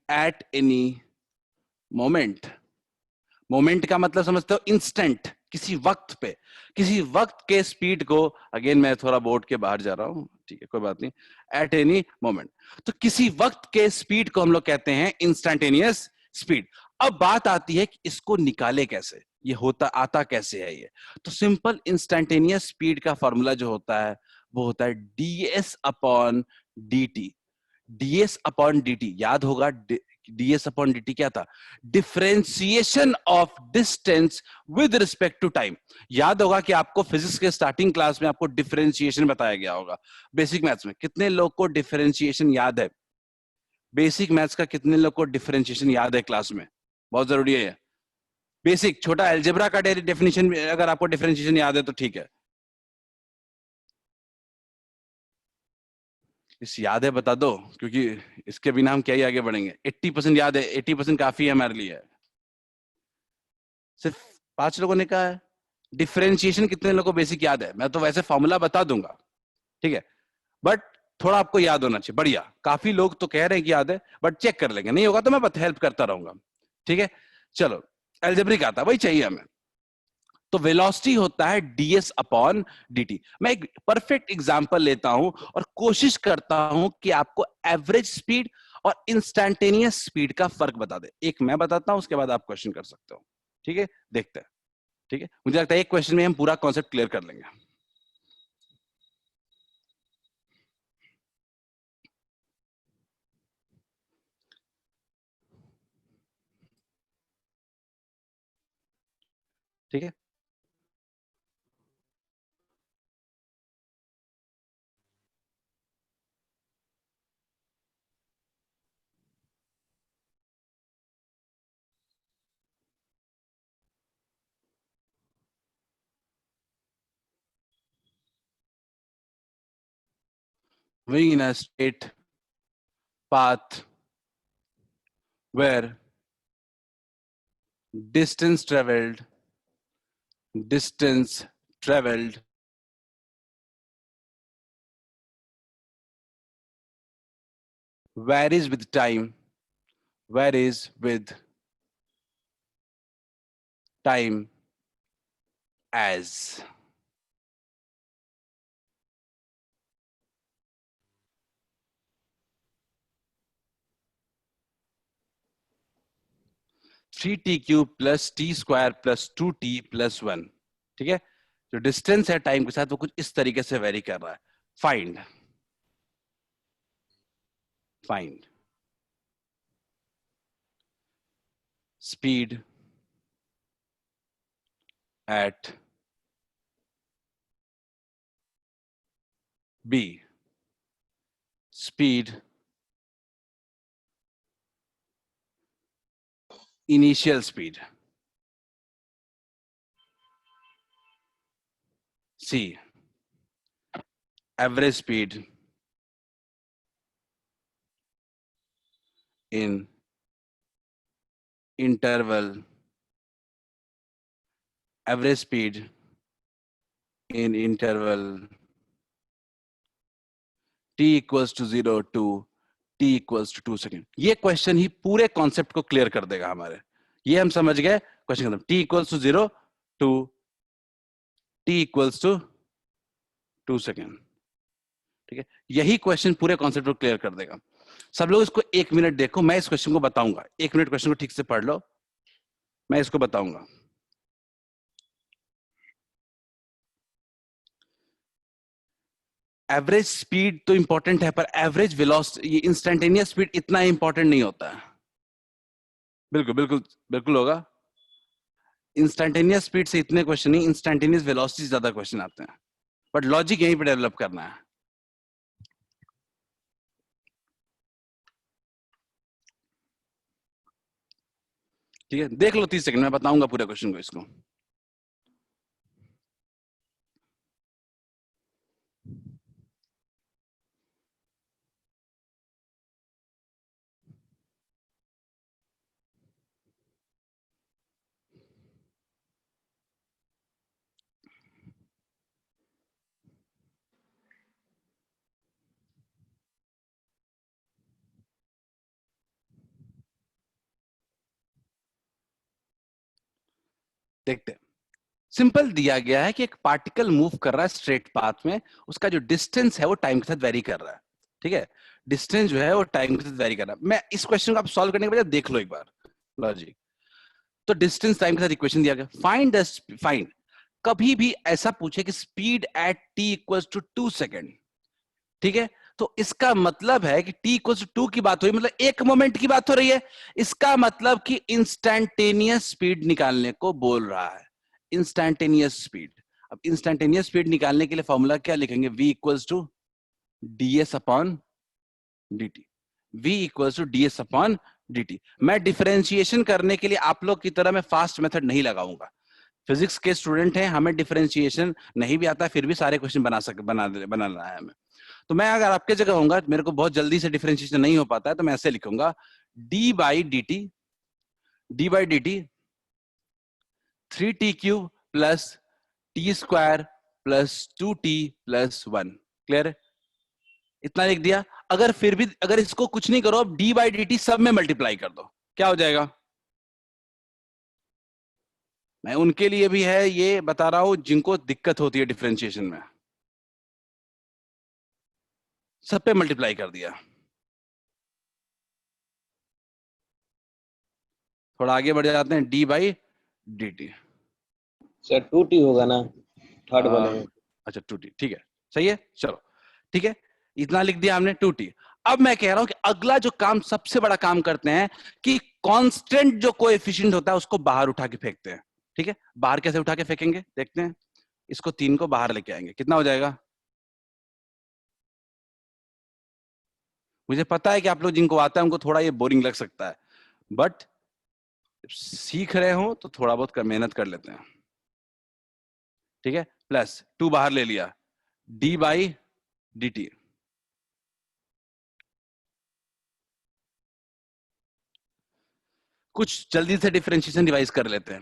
moment का मतलब समझते हो? इंस्टेंट, किसी वक्त पे, किसी वक्त के स्पीड को, अगेन मैं थोड़ा बोर्ड के बाहर जा रहा हूं, ठीक है कोई बात नहीं, एट एनी मोमेंट, तो किसी वक्त के स्पीड को हम लोग कहते हैं इंस्टैंटेनियस स्पीड। अब बात आती है कि इसको निकाले कैसे, ये होता आता कैसे है ये? तो सिंपल इंस्टैंटेनियस स्पीड का फॉर्मूला जो होता है वो होता है ds upon dt। ds upon dt याद होगा, ds अपॉन dt क्या था? Differentiation of distance with respect to time. याद होगा कि आपको फिजिक्स के स्टार्टिंग क्लास में आपको डिफरेंशिएशन बताया गया होगा बेसिक मैथ्स में। कितने लोग को डिफरेंशिएशन याद है? बेसिक मैथ्स का कितने लोग को डिफरेंशिएशन याद है क्लास में? बहुत जरूरी है। बेसिक छोटा अलजेब्रा का डेफिनेशन अगर आपको डिफरेंशिएशन याद है तो ठीक है। इस याद है बता दो, क्योंकि इसके बिना हम क्या ही आगे बढ़ेंगे। 80% याद है, 80% काफी है हमारे लिए। सिर्फ 5 लोगों ने कहा है। डिफरेंशिएशन कितने लोगों को बेसिक याद है? मैं तो वैसे फॉर्मूला बता दूंगा, ठीक है, बट थोड़ा आपको याद होना चाहिए। बढ़िया, काफी लोग तो कह रहे हैं कि याद है, बट चेक कर लेंगे, नहीं होगा तो मैं हेल्प करता रहूंगा। ठीक है, चलो एल्जेब्रिक आता, वही चाहिए हमें। तो वेलोसिटी होता है ds अपॉन dt। मैं एक परफेक्ट एग्जांपल लेता हूं और कोशिश करता हूं कि आपको एवरेज स्पीड और इंस्टैंटेनियस स्पीड का फर्क बता दे। एक मैं बताता हूं, उसके बाद आप क्वेश्चन कर सकते हो। ठीक है, देखते हैं। ठीक है, मुझे लगता है एक क्वेश्चन में हम पूरा कॉन्सेप्ट क्लियर कर लेंगे। ठीक है, moving in a straight path where distance traveled distance traveled varies with time, varies with time as 3t³ plus T square plus 2t plus 1। ठीक है, जो डिस्टेंस है टाइम के साथ वो कुछ इस तरीके से वेरी कर रहा है। Find find speed at b, speed initial speed c, average speed in interval average speed in interval t equals to 0 to t equals to 2 second. ये क्वेश्चन ही पूरे कॉन्सेप्ट को क्लियर कर देगा हमारे। ये हम समझ गए क्वेश्चन खत्म। t equals to 0 to t equals to 2 second. ठीक है, यही क्वेश्चन पूरे कॉन्सेप्ट को क्लियर कर देगा। सब लोग इसको 1 मिनट देखो, मैं इस क्वेश्चन को बताऊंगा। 1 मिनट क्वेश्चन को ठीक से पढ़ लो, मैं इसको बताऊंगा। एवरेज स्पीड तो इंपॉर्टेंट है, पर एवरेज वेलोसिटी, ये इंस्टेंटेनियस स्पीड इतना इंपॉर्टेंट नहीं होता है। बिल्कुल बिल्कुल बिल्कुल होगा। इंस्टेंटेनियस स्पीड से इतने क्वेश्चन नहीं, इंस्टेंटेनियस वेलोसिटी ज्यादा क्वेश्चन आते हैं, बट लॉजिक यहीं पे डेवलप करना है। ठीक है, देख लो 30 सेकंड में बताऊंगा पूरे क्वेश्चन को इसको। देखते हैं। सिंपल दिया गया है कि एक पार्टिकल मूव कर रहा है स्ट्रेट पाथ में, उसका जो डिस्टेंस है वो टाइम के साथ वेरी कर रहा है। ठीक है, डिस्टेंस जो है वो टाइम के साथ वेरी कर रहा है। मैं इस क्वेश्चन को आप सॉल्व करने के बाद देख लो एक बार लॉजिक। तो डिस्टेंस टाइम के साथ इक्वेशन दिया गया, फाइंड कभी भी ऐसा पूछे कि speed at t equals to 2 second. ठीक है, तो इसका मतलब है कि t इक्वल्स टू 2 की बात हो रही, मतलब एक मोमेंट की बात हो रही है। इसका मतलब कि इंस्टैंटेनियस स्पीड निकालने को बोल रहा है, इंस्टैंटेनियस स्पीड। अब इंस्टैंटेनियस स्पीड निकालने के लिए फॉर्मूला क्या लिखेंगे? v equals to ds upon dt। v equals to ds upon dt। मैं डिफरेंशिएशन करने के लिए आप लोग की तरह मैं फास्ट मेथड नहीं लगाऊंगा। फिजिक्स के स्टूडेंट हैं, हमें डिफरेंशिएशन नहीं भी आता, फिर भी सारे क्वेश्चन बनाना है हमें। तो मैं अगर आपके जगह होऊंगा, मेरे को बहुत जल्दी से डिफरेंशिएशन नहीं हो पाता है, तो मैं ऐसे लिखूंगा d by D T 3t cube plus T square plus 2t plus 1। Clear है? इतना लिख दिया। अगर फिर भी अगर इसको कुछ नहीं करो, अब d बाई डी टी सब में मल्टीप्लाई कर दो, क्या हो जाएगा? मैं उनके लिए भी है ये बता रहा हूं जिनको दिक्कत होती है डिफरेंशिएशन में। सब पे मल्टीप्लाई कर दिया। थोड़ा आगे बढ़ जाते हैं, D by D T. Sir 2t होगा ना थर्ड वाले में? अच्छा 2t, ठीक है, सही है, चलो ठीक है, इतना लिख दिया हमने 2t। अब मैं कह रहा हूं कि अगला जो काम, सबसे बड़ा काम करते हैं कि कांस्टेंट जो कोएफिशिएंट होता है उसको बाहर उठा के फेंकते हैं। ठीक है, बाहर कैसे उठा के फेंकेंगे देखते हैं। इसको 3 को बाहर लेके आएंगे, कितना हो जाएगा? मुझे पता है कि आप लोग जिनको आता है उनको थोड़ा ये बोरिंग लग सकता है, बट सीख रहे हो तो थोड़ा बहुत मेहनत कर लेते हैं। ठीक है, प्लस 2 बाहर ले लिया, डी बाई डी टी। कुछ जल्दी से डिफरेंशिएशन रिवाइज कर लेते हैं।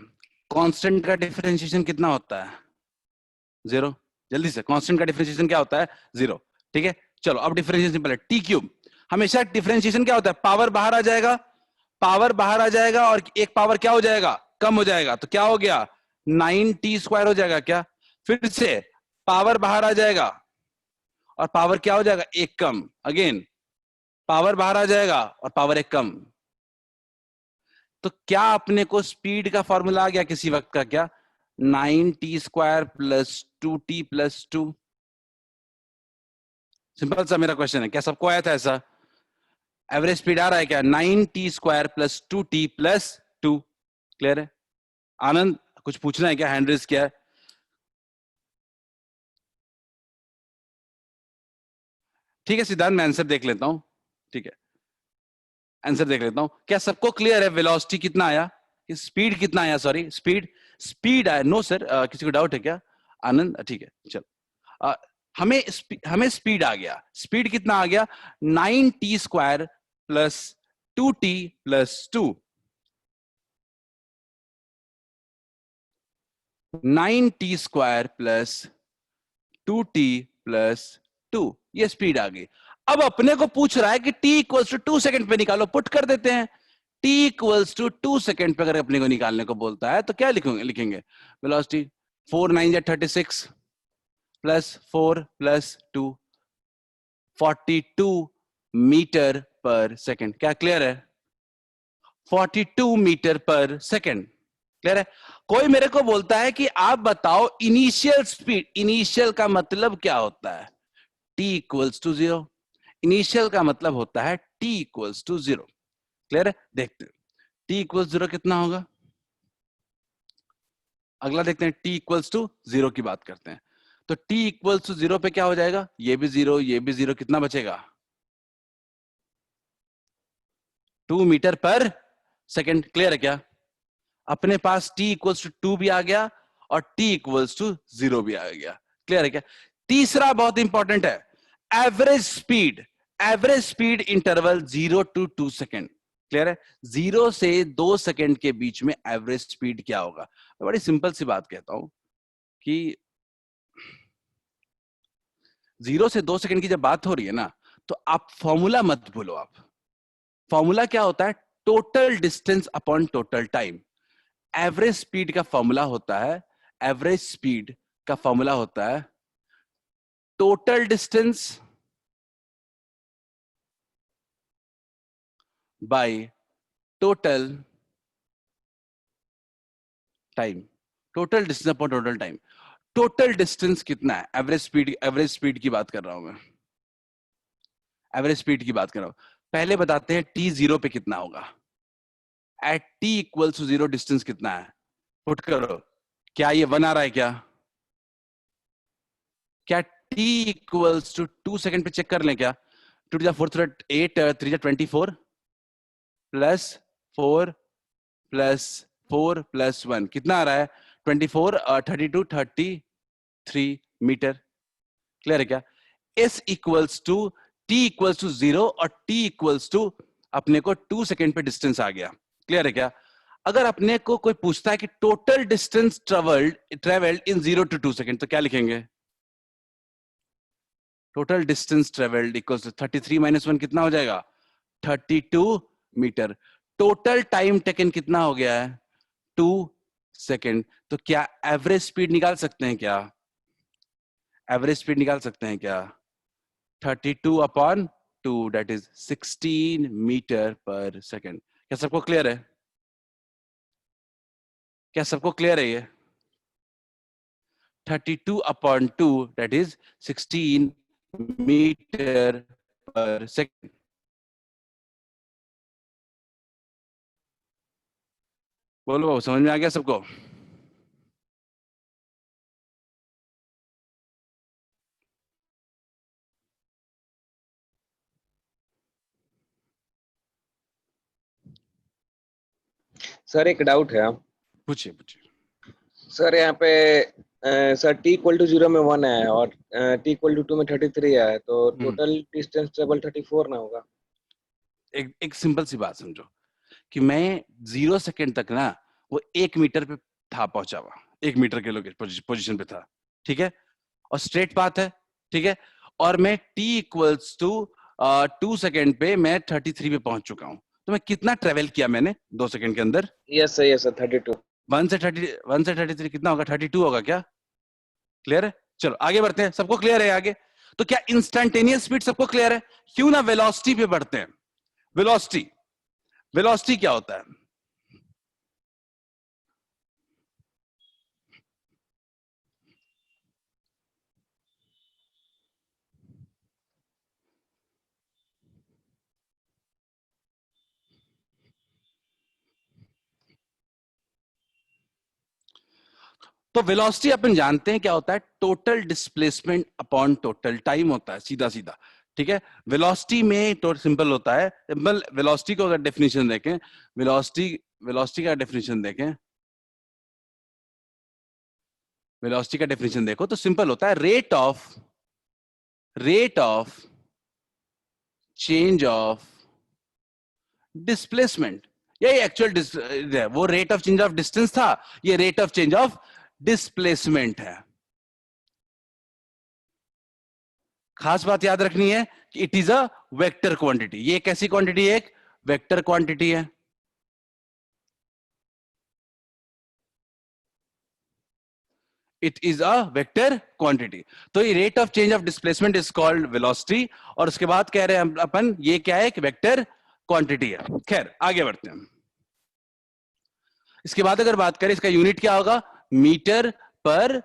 कांस्टेंट का डिफरेंशिएशन कितना होता है? 0। जल्दी से, कांस्टेंट का डिफरेंशिएशन क्या होता है? 0। ठीक है, चलो अब डिफरेंशिएशन सिंपल है, टी क्यूब। हमेशा डिफरेंशिएशन क्या होता है? पावर बाहर आ जाएगा, पावर बाहर आ जाएगा और एक पावर क्या हो जाएगा? कम हो जाएगा। तो क्या हो गया? 9t स्क्वायर हो जाएगा क्या? फिर से पावर बाहर आ जाएगा और पावर क्या हो जाएगा? एक कम। अगेन पावर बाहर आ जाएगा और पावर एक कम। तो क्या अपने को स्पीड का फॉर्मूला आ गया किसी वक्त का? क्या? 9t square plus 2t plus 2। Simple सा मेरा क्वेश्चन है, क्या सबको आया था ऐसा? एवरेज स्पीड आ रहा है क्या? 9t square plus 2t plus 2। Clear है? आनंद कुछ पूछना है क्या? हैंड रेज किया है। ठीक है सिद्धांत, मैं आंसर देख लेता हूं। ठीक है, आंसर देख लेता हूं। क्या सबको क्लियर है वेलोसिटी कितना आया, स्पीड कितना आया? सॉरी, स्पीड आया। नो सर, किसी को डाउट है क्या? आनंद ठीक है, चलो। हमें स्पीड आ गया। स्पीड कितना आ गया? 9t square plus 2t plus 2। 9t square plus 2t plus 2, ये स्पीड आ गई। अब अपने को पूछ रहा है कि t इक्वल्स टू 2 सेकंड पे निकालो, पुट कर देते हैं। t इक्वल्स टू 2 सेकंड पे अगर अपने को निकालने को बोलता है तो क्या लिखेंगे वेलोसिटी 4 9 36 प्लस 4 प्लस 2 42 मीटर पर सेकंड। क्या क्लियर है? 42 मीटर पर सेकंड। क्लियर है? कोई मेरे को बोलता है कि आप बताओ इनिशियल स्पीड, इनिशियल का मतलब क्या होता है? t equals to 0। इनिशियल का मतलब होता है t इक्वल्स टू 0। क्लियर है? देखते हैं t इक्वल्स 0 कितना होगा। अगला देखते हैं, t इक्वल्स टू 0 की बात करते हैं। तो t इक्वल्स टू 0 पे क्या हो जाएगा? ये भी 0, ये भी 0, कितना बचेगा? 2 मीटर पर सेकंड। क्लियर है क्या? अपने पास t इक्वल्स टू 2 भी आ गया और t इक्वल्स टू 0 भी आ गया। क्लियर है क्या? तीसरा बहुत इंपॉर्टेंट है, average speed. Average speed interval 0 to 2 second. Clear है? 0 से 2 सेकंड के बीच में एवरेज स्पीड क्या होगा? मैं बड़ी सिंपल सी बात कहता हूं कि 0 से 2 सेकंड की जब बात हो रही है ना, तो आप फॉर्मूला मत भूलो। आप फॉर्मूला क्या होता है? Total distance upon total time. Average speed का फॉर्मूला होता है, एवरेज स्पीड का फॉर्मूला होता है total distance by total time. Total distance upon total time. Total distance कितना है? एवरेज स्पीड की बात कर रहा हूं मैं, एवरेज स्पीड की बात कर रहा हूं। पहले बताते हैं t 0 पे कितना होगा। At t equals to 0 distance कितना है? पुट करो। क्या ये 1 आ रहा है क्या? क्या t इक्वल्स टू 2 सेकंड पे चेक कर लें क्या? 2 to the 4th 8, 3 to 24 plus 4 plus 4 plus 1 कितना आ रहा है? 24, 32, 33 मीटर। क्लियर है क्या? s equals to t equals to 0 और t इक्वल्स टू अपने को 2 सेकंड पे डिस्टेंस आ गया। क्लियर है क्या? अगर अपने को कोई पूछता है कि total distance travelled in 0 to 2 second, तो क्या लिखेंगे? Total distance travelled equals to 33 minus 1 कितना हो जाएगा? 32 मीटर। टोटल टाइम टेकन कितना हो गया है? 2 सेकंड। तो क्या एवरेज स्पीड निकाल सकते हैं क्या? एवरेज स्पीड निकाल सकते हैं क्या? 32 अपॉन 2 दैट इज 16 मीटर पर सेकंड। क्या सबको क्लियर है? क्या सबको क्लियर है ये? 32 अपॉन 2 दैट इज 16 मीटर पर सेकंड। बोलो, समझ में आ गया सबको? सर एक डाउट है। पूछिए पूछिए। सर यहाँ पे सर t इक्वल टू 0 में 1 है और t इक्वल टू 2 में 33 है, तो टोटल डिस्टेंस ट्रेवल 34 ना होगा? एक सिंपल सी बात समझो कि मैं 0 सेकंड तक ना वो 1 मीटर पे था, पहुंचा हुआ 1 मीटर के पोजीशन पे था। ठीक है? और स्ट्रेट पाथ है। ठीक है? और मैं t इक्वल्स टू 2 सेकंड पे मैं 33 पे पहुंच चुका हूं। तो मैं कितना ट्रेवल किया मैंने 2 सेकंड के अंदर? Yes sir, yes sir, 32। 1 से 33 कितना होगा? 32 होगा क्या? क्लियर है? चलो आगे बढ़ते हैं। सबको क्लियर है आगे? तो क्या इंस्टेंटेनियस स्पीड सबको क्लियर है? क्यों ना वेलोसिटी पे बढ़ते हैं। वेलोसिटी, वेलोसिटी क्या होता है? तो वेलोसिटी अपन जानते हैं क्या होता है? Total displacement upon total time होता है, सीधा सीधा। ठीक है? वेलोसिटी में तो सिंपल होता है। सिंपल वेलोसिटी को अगर डेफिनेशन देखें, वेलोसिटी वेलोसिटी का डेफिनेशन देखें, वेलोसिटी का डेफिनेशन देखो तो सिंपल होता है rate of change of displacement. यही एक्चुअल वो rate of change of distance था, ये rate of change of displacement है। खास बात याद रखनी है कि it is a vector quantity. ये कैसी क्वांटिटी है? एक वेक्टर क्वांटिटी है। It is a vector quantity. तो ये rate of change of displacement is called velocity, और उसके बाद कह रहे हैं अपन ये क्या है? एक वेक्टर क्वांटिटी है। खैर आगे बढ़ते हैं। इसके बाद अगर बात करें, इसका यूनिट क्या होगा? मीटर पर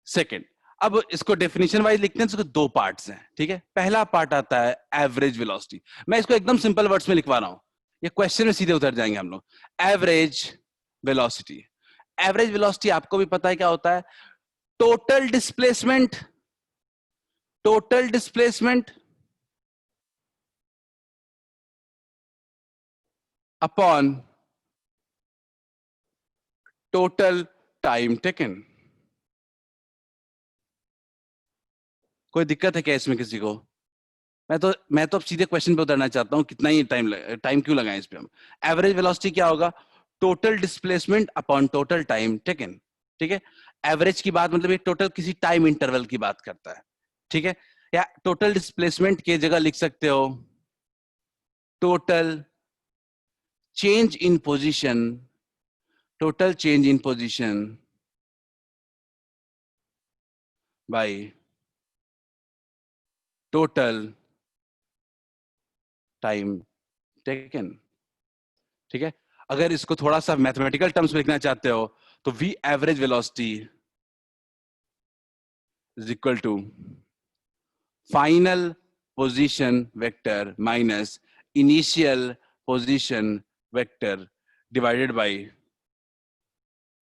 सेकेंड। अब इसको डेफिनेशन वाइज लिखते हैं। इसको दो पार्ट्स हैं, ठीक है। पहला पार्ट आता है एवरेज वेलोसिटी। मैं इसको एकदम सिंपल वर्ड्स में लिखवा रहा हूं, ये क्वेश्चन में सीधे उतर जाएंगे हम लोग। Average velocity. एवरेज वेलोसिटी आपको भी पता है क्या होता है? Total displacement, total displacement upon total time taken. कोई दिक्कत है क्या इसमें किसी को? मैं तो अब सीधे क्वेश्चन पे उतरना चाहता हूं, कितना ही टाइम क्यों लगाएं इस पे हम। एवरेज वेलोसिटी क्या होगा? Total displacement upon total time taken, ठीक है। एवरेज की बात मतलब ये टोटल किसी टाइम इंटरवल की बात करता है, ठीक है। या टोटल डिस्प्लेसमेंट की जगह लिख सकते हो total change in position, total change in position by total time taken, ठीक है। अगर इसको थोड़ा सा मैथमेटिकल टर्म्स में लिखना चाहते हो तो V average velocity is equal to final position vector minus initial position vector divided by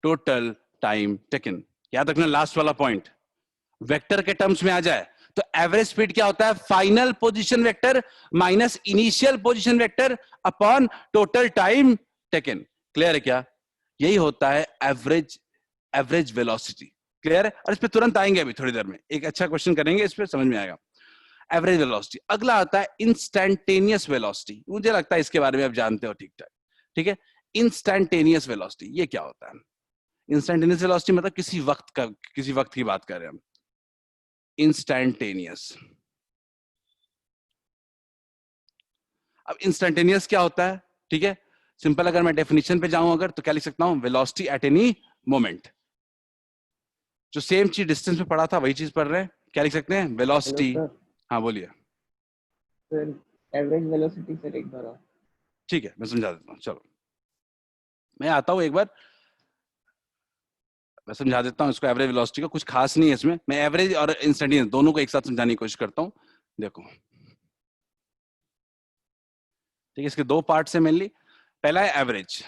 total time taken. याद रखना लास्ट वाला पॉइंट वेक्टर के टर्म्स में आ जाए तो एवरेज स्पीड क्या होता है? Final position vector minus initial position vector upon total time taken. Clear है क्या? यही होता है एवरेज, एवरेज वेलोसिटी। क्लियर है? और इस पे तुरंत आएंगे, अभी थोड़ी देर में एक अच्छा क्वेश्चन करेंगे, इस पे समझ में आएगा। Average velocity. अगला आता है इंस्टैंटेनियस वेलोसिटी। मुझे लगता है इसके बारे में आप जानते हो ठीक ठाक, ठीक है। इंस्टैंटेनियस वेलोसिटी ये क्या होता है? इंस्टैंटेनियस वेलोसिटी मतलब किसी वक्त की बात कर रहे हैं हम। इंस्टैंटेनियस। अब इंस्टैंटेनियस क्या होता है? ठीक है, सिंपल अगर मैं डेफिनेशन पे जाऊं अगर तो क्या लिख सकता हूं? Velocity at any moment. जो सेम चीज डिस्टेंस में पढ़ा था वही चीज पढ़ रहे हैं। क्या लिख सकते हैं? वेलोसिटी। सर, हाँ बोलिए। सर एवरेज वेलोसिटी सर एक बार और। ठीक है मैं समझा देता हूँ, चलो मैं आता हूँ एक बार, मैं समझा देता हूँ इसको। एवरेज वेलोसिटी का कुछ खास नहीं है इसमें, मैं एवरेज और इंस्टैंटेनियस दोनों को एक साथ समझाने की कोशिश करता हूँ। देखो ठीक है, इसके दो पार्ट है मेनली। पहला है एवरेज।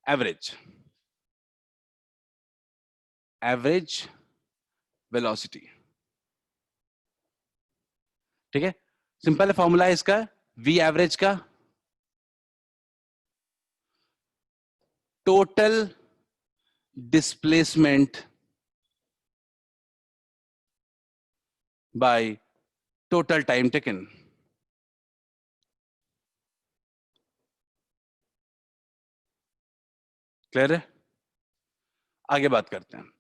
एवरेज, एवरेज वेलोसिटी, ठीक है। सिंपल फॉर्मूला है इसका वी एवरेज का total displacement bye total time taken. Clear है? आगे बात करते हैं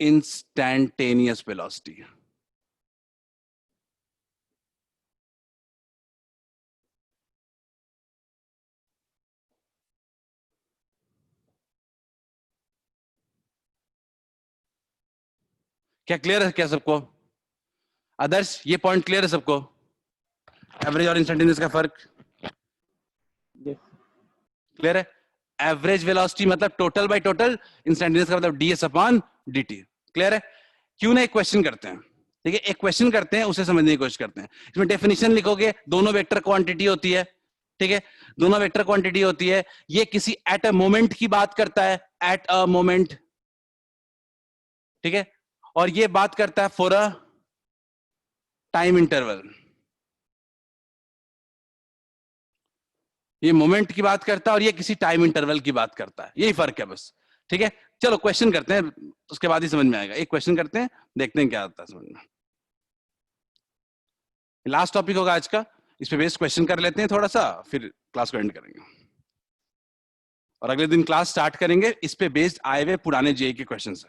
इंस्टैंटेनियस वेलोसिटी। क्या क्लियर है क्या सबको? आदर्श ये पॉइंट क्लियर है सबको? एवरेज और इंस्टैंटेनियस का फर्क यस क्लियर है? एवरेज वेलोसिटी मतलब टोटल बाय टोटल, इंस्टैंटेनियस का मतलब डीएस अपॉन डीटी। क्लियर है? क्यों ना एक क्वेश्चन करते हैं, ठीक है। एक क्वेश्चन करते हैं, उसे समझने की कोशिश करते हैं। इसमें डेफिनेशन लिखोगे, दोनों वेक्टर क्वांटिटी होती है, ठीक है। दोनों वेक्टर क्वांटिटी होती है। ये किसी एट अ मोमेंट की बात करता है, एट अ मोमेंट, ठीक है। और ये बात करता है फॉर अ टाइम इंटरवल। ये मोमेंट की बात करता है और ये किसी टाइम इंटरवल की बात करता है। यही फर्क है बस, ठीक है। चलो क्वेश्चन करते हैं, उसके बाद ही समझ में आएगा। एक क्वेश्चन करते हैं, देखते हैं क्या आता है समझ में। लास्ट टॉपिक होगा आज का, इस पे बेस्ड क्वेश्चन कर लेते हैं थोड़ा सा, फिर क्लास को एंड करेंगे। और अगले दिन क्लास स्टार्ट करेंगे इस पे बेस्ड आए हुए पुराने जेई के क्वेश्चन से।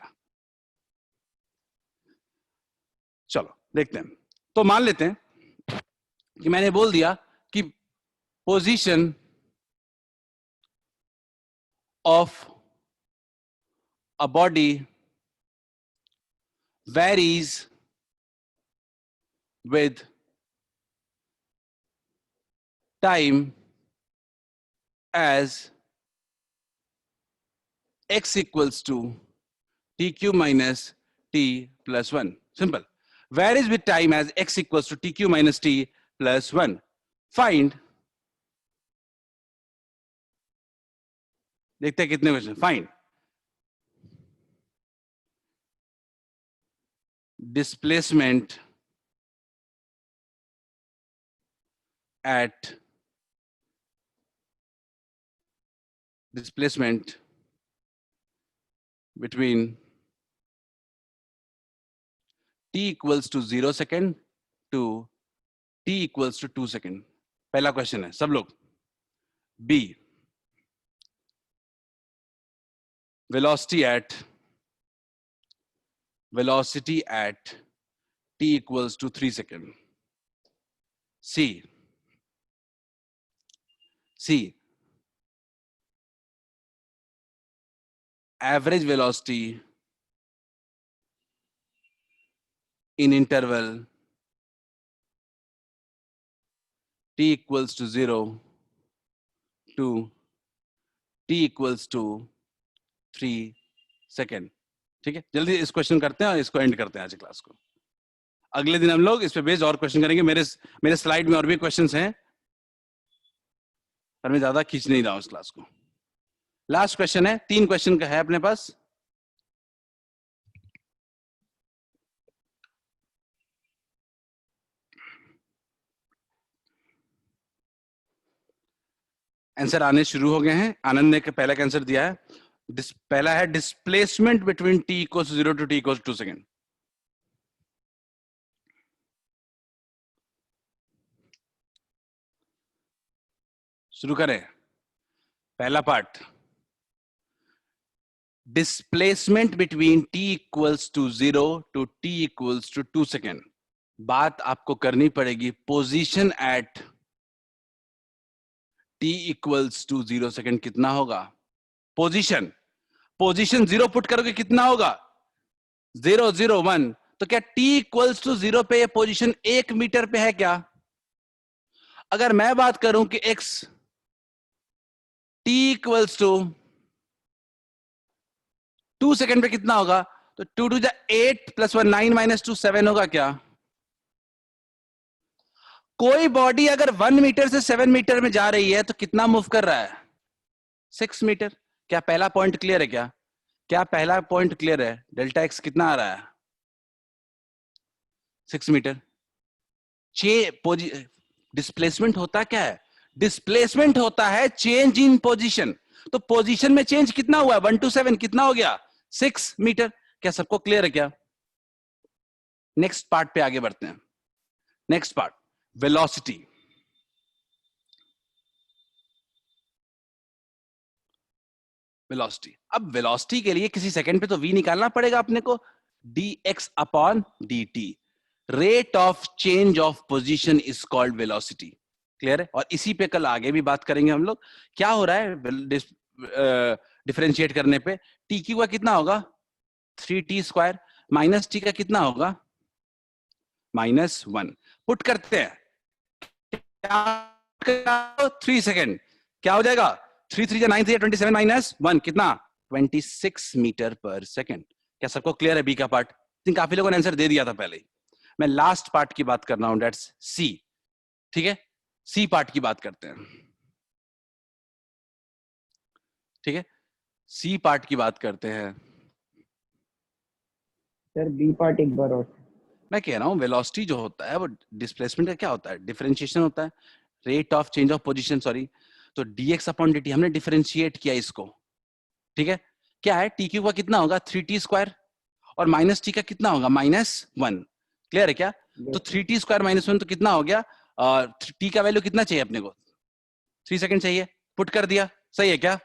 चलो देखते हैं। तो मान लेते हैं कि मैंने बोल दिया कि position of a body varies with time as x equals to tq minus t plus 1. Simple. Varies with time as x equals to tq minus t plus 1. Find, देखते हैं कितने question. Find displacement between t equals to 0 second to t equals to 2 second. पहला क्वेश्चन है सब लोग। B, velocity at t equals to 3 second. C, average velocity in interval t equals to 0 to t equals to 3 second. ठीक है, जल्दी इस क्वेश्चन करते हैं और इसको एंड करते हैं आज क्लास को। अगले दिन हम लोग इस पे बेस्ड और क्वेश्चन करेंगे। मेरे स्लाइड में और भी क्वेश्चंस हैं पर मैं ज्यादा खींच नहीं रहा हूं इस क्लास को। लास्ट क्वेश्चन है, 3 क्वेश्चन का है अपने पास। आंसर आने शुरू हो गए हैं। आनंद ने पहला का आंसर दिया है। पहला है displacement between t equals 0 to t equals 2 second. शुरू करें। पहला part, displacement between t equals to 0 to t equals to 2 second. बात आपको करनी पड़ेगी position at t equals to 0 second कितना होगा। पोजीशन 0 पुट करोगे कितना होगा, 0 0 1। तो क्या t इक्वल्स टू 0 पे ये पोजीशन 1 मीटर पे है क्या? अगर मैं बात करूं कि x t equals to 2 second पे कितना होगा, तो 2 टू 8 प्लस 1 9 माइनस 2 7 होगा क्या? कोई बॉडी अगर 1 मीटर से 7 मीटर में जा रही है तो कितना मूव कर रहा है, 6 मीटर। क्या पहला पॉइंट क्लियर है? क्या पहला पॉइंट क्लियर है? डेल्टा एक्स कितना आ रहा है, 6 मीटर। डिस्प्लेसमेंट होता क्या है? डिस्प्लेसमेंट होता है चेंज इन पोजीशन। तो पोजीशन में चेंज कितना हुआ है, 1 to 7 कितना हो गया, 6 मीटर। क्या सबको क्लियर है क्या? नेक्स्ट पार्ट पे आगे बढ़ते हैं। Next part, velocity. वेलोसिटी, अब वेलोसिटी के लिए किसी सेकंड पे तो v निकालना पड़ेगा अपने को, dx upon dt। Rate of change of position is called velocity. Clear है? और इसी पे कल आगे भी बात करेंगे हम लोग। क्या हो रहा है डिफरेंशिएट करने पे, t की का कितना होगा, 3t स्क्वायर, माइनस t का कितना होगा, -1। पुट करते हैं, 3 सेकेंड, क्या हो जाएगा, 3 3 9 3 27 माइनस 1 कितना, 26 मीटर पर सेकेंड। क्या सबको क्लियर है बी का पार्ट? काफी लोगों ने आंसर दे दिया था पहले ही। मैं लास्ट पार्ट की बात कर रहा हूं, डेट्स सी। ठीक है, सी पार्ट की बात करते हैं। ठीक है, सी पार्ट की बात करते हैं। सर बी पार्ट एक बार और। मैं कह रहा हूं वेलोसिटी जो होता है वो डिस्प्लेसमेंट का क्या होता है, डिफरेंशिएशन होता है, rate of change of position, sorry. तो dx अपॉन dt हमने डिफरेंशिएट किया इसको। ठीक है, क्या है, t क्यू का कितना होगा, 3t स्क्वायर, और माइनस t का कितना होगा, -1। क्लियर है क्या? तो 3t स्क्वायर -1 तो कितना हो गया, t का वैल्यू कितना चाहिए अपने को, 3 सेकंड चाहिए। पुट कर दिया, सही है क्या?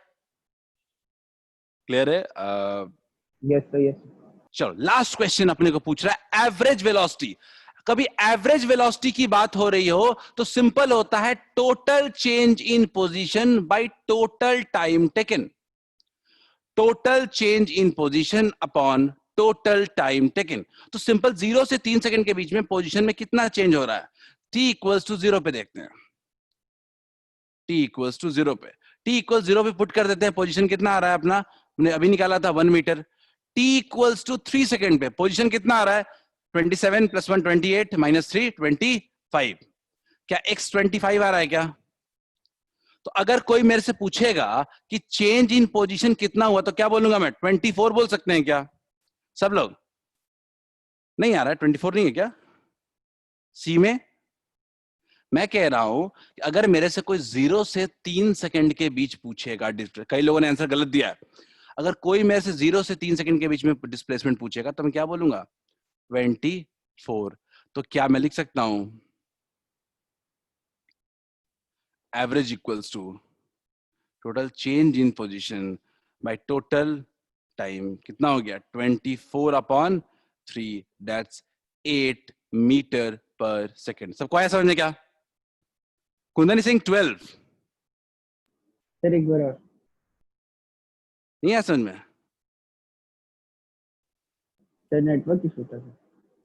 क्लियर है? Yes, sir. Yes. चलो लास्ट क्वेश्चन अपने को पूछ रहा है एवरेज वेलोसिटी। कभी एवरेज वेलोसिटी की बात हो रही हो तो सिंपल होता है total change in position by total time taken. Total change in position upon total time taken. तो सिंपल 0 से 3 सेकंड के बीच में पोजीशन में कितना चेंज हो रहा है? t इक्वल्स टू 0 पे देखते हैं। t इक्वल्स टू 0 पे, t इक्वल्स 0 पे पुट कर देते हैं। पोजीशन कितना आ रहा है अपना? हमने अभी निकाला था 1 metre. t equals to 3 second पे पोजीशन कितना आ रहा है? 27 + 1 28 - 3 25। क्या x 25 आ रहा है क्या? तो अगर कोई मेरे से पूछेगा कि चेंज इन पोजीशन कितना हुआ तो क्या बोलूंगा मैं? 24 बोल सकते हैं क्या सब लोग? नहीं आ रहा है? 24 नहीं है क्या सी में? मैं कह रहा हूं कि अगर मेरे से कोई 0 से 3 सेकंड के बीच पूछेगा, कई लोगों ने आंसर गलत दिया है। अगर कोई मेरे से 0 से 3 सेकंड के बीच में डिस्प्लेसमेंट पूछेगा तो मैं क्या बोलूंगा? 24। तो क्या मैं लिख सकता हूं average equals to total change in position by total time. कितना हो गया? 24/3, दैट्स 8 मीटर पर सेकेंड। सबको आया समझ में क्या? कुंदन सिंह 12 Sir, एक बार और. नहीं आया समझ में? Sir, network issue था, sir.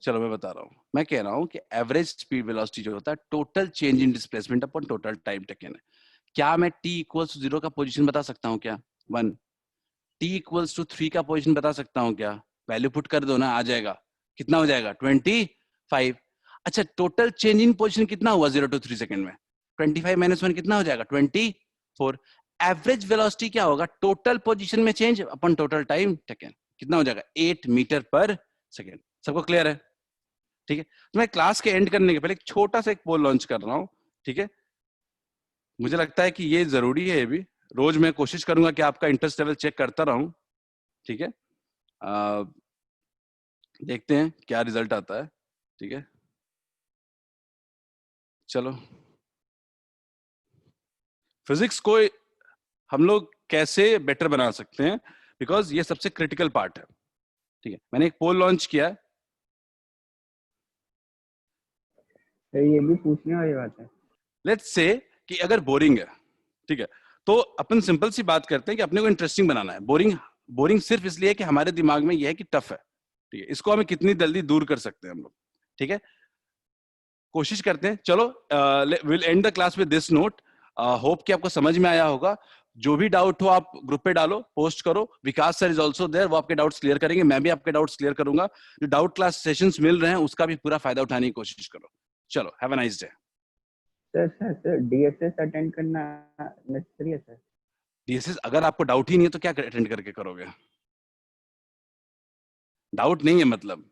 चलो मैं बता रहा हूं। मैं कह रहा हूं कि एवरेज स्पीड वेलोसिटी जो होता है टोटल चेंज इन displacement upon total time taken है। क्या मैं t इक्वल्स टू 0 का पोजीशन बता सकता हूं क्या? 1। t इक्वल्स टू 3 का पोजीशन बता सकता हूं क्या? वैल्यू पुट कर दो ना, आ जाएगा। कितना हो जाएगा? 25। अच्छा, टोटल चेंज इन पोजीशन कितना हुआ 0 to 3 सेकंड में? 25 - 1 कितना हो जाएगा? 24। एवरेज वेलोसिटी क्या होगा? टोटल पोजीशन में चेंज अपन टोटल टाइम टेकन। कितना हो जाएगा? 8 मीटर पर सेकेंड। सबको क्लियर है? ठीक है। तो मैं क्लास के एंड करने के पहले एक छोटा सा एक पोल लॉन्च कर रहा हूं। ठीक है, मुझे लगता है कि ये जरूरी है। ये भी रोज मैं कोशिश करूंगा कि आपका इंटरेस्ट लेवल चेक करता रहूं। ठीक है, देखते हैं क्या रिजल्ट आता है। ठीक है, चलो फिजिक्स को हम लोग कैसे बेटर बना सकते हैं, बिकॉज ये सबसे क्रिटिकल पार्ट है। ठीक है, मैंने एक पोल लॉन्च किया है। Sir, ये भी पूछने वाली बात है. लेट्स से कि अगर बोरिंग है, ठीक है, तो अपन सिंपल सी बात करते हैं कि अपने को इंटरेस्टिंग बनाना है। बोरिंग सिर्फ इसलिए कि हमारे दिमाग में यह है कि टफ है। ठीक है, इसको हमें कितनी जल्दी दूर कर सकते हैं हम लोग। ठीक है, कोशिश करते हैं। चलो will and the class with this note. Hope कि आपको समझ में आया होगा। जो भी डाउट हो आप ग्रुप पे डालो, पोस्ट करो। विकास सर इज ऑल्सो देयर, वो आपके डाउट्स क्लियर करेंगे। मैं भी आपके डाउट्स क्लियर करूंगा। जो डाउट क्लास सेशंस मिल रहे हैं उसका भी पूरा फायदा उठाने की कोशिश करो। चलो, have a nice day. Sir, DSS attend करना necessary है, sir. डीएसएस अगर आपको डाउट ही नहीं है तो क्या अटेंड करके करोगे? डाउट नहीं है मतलब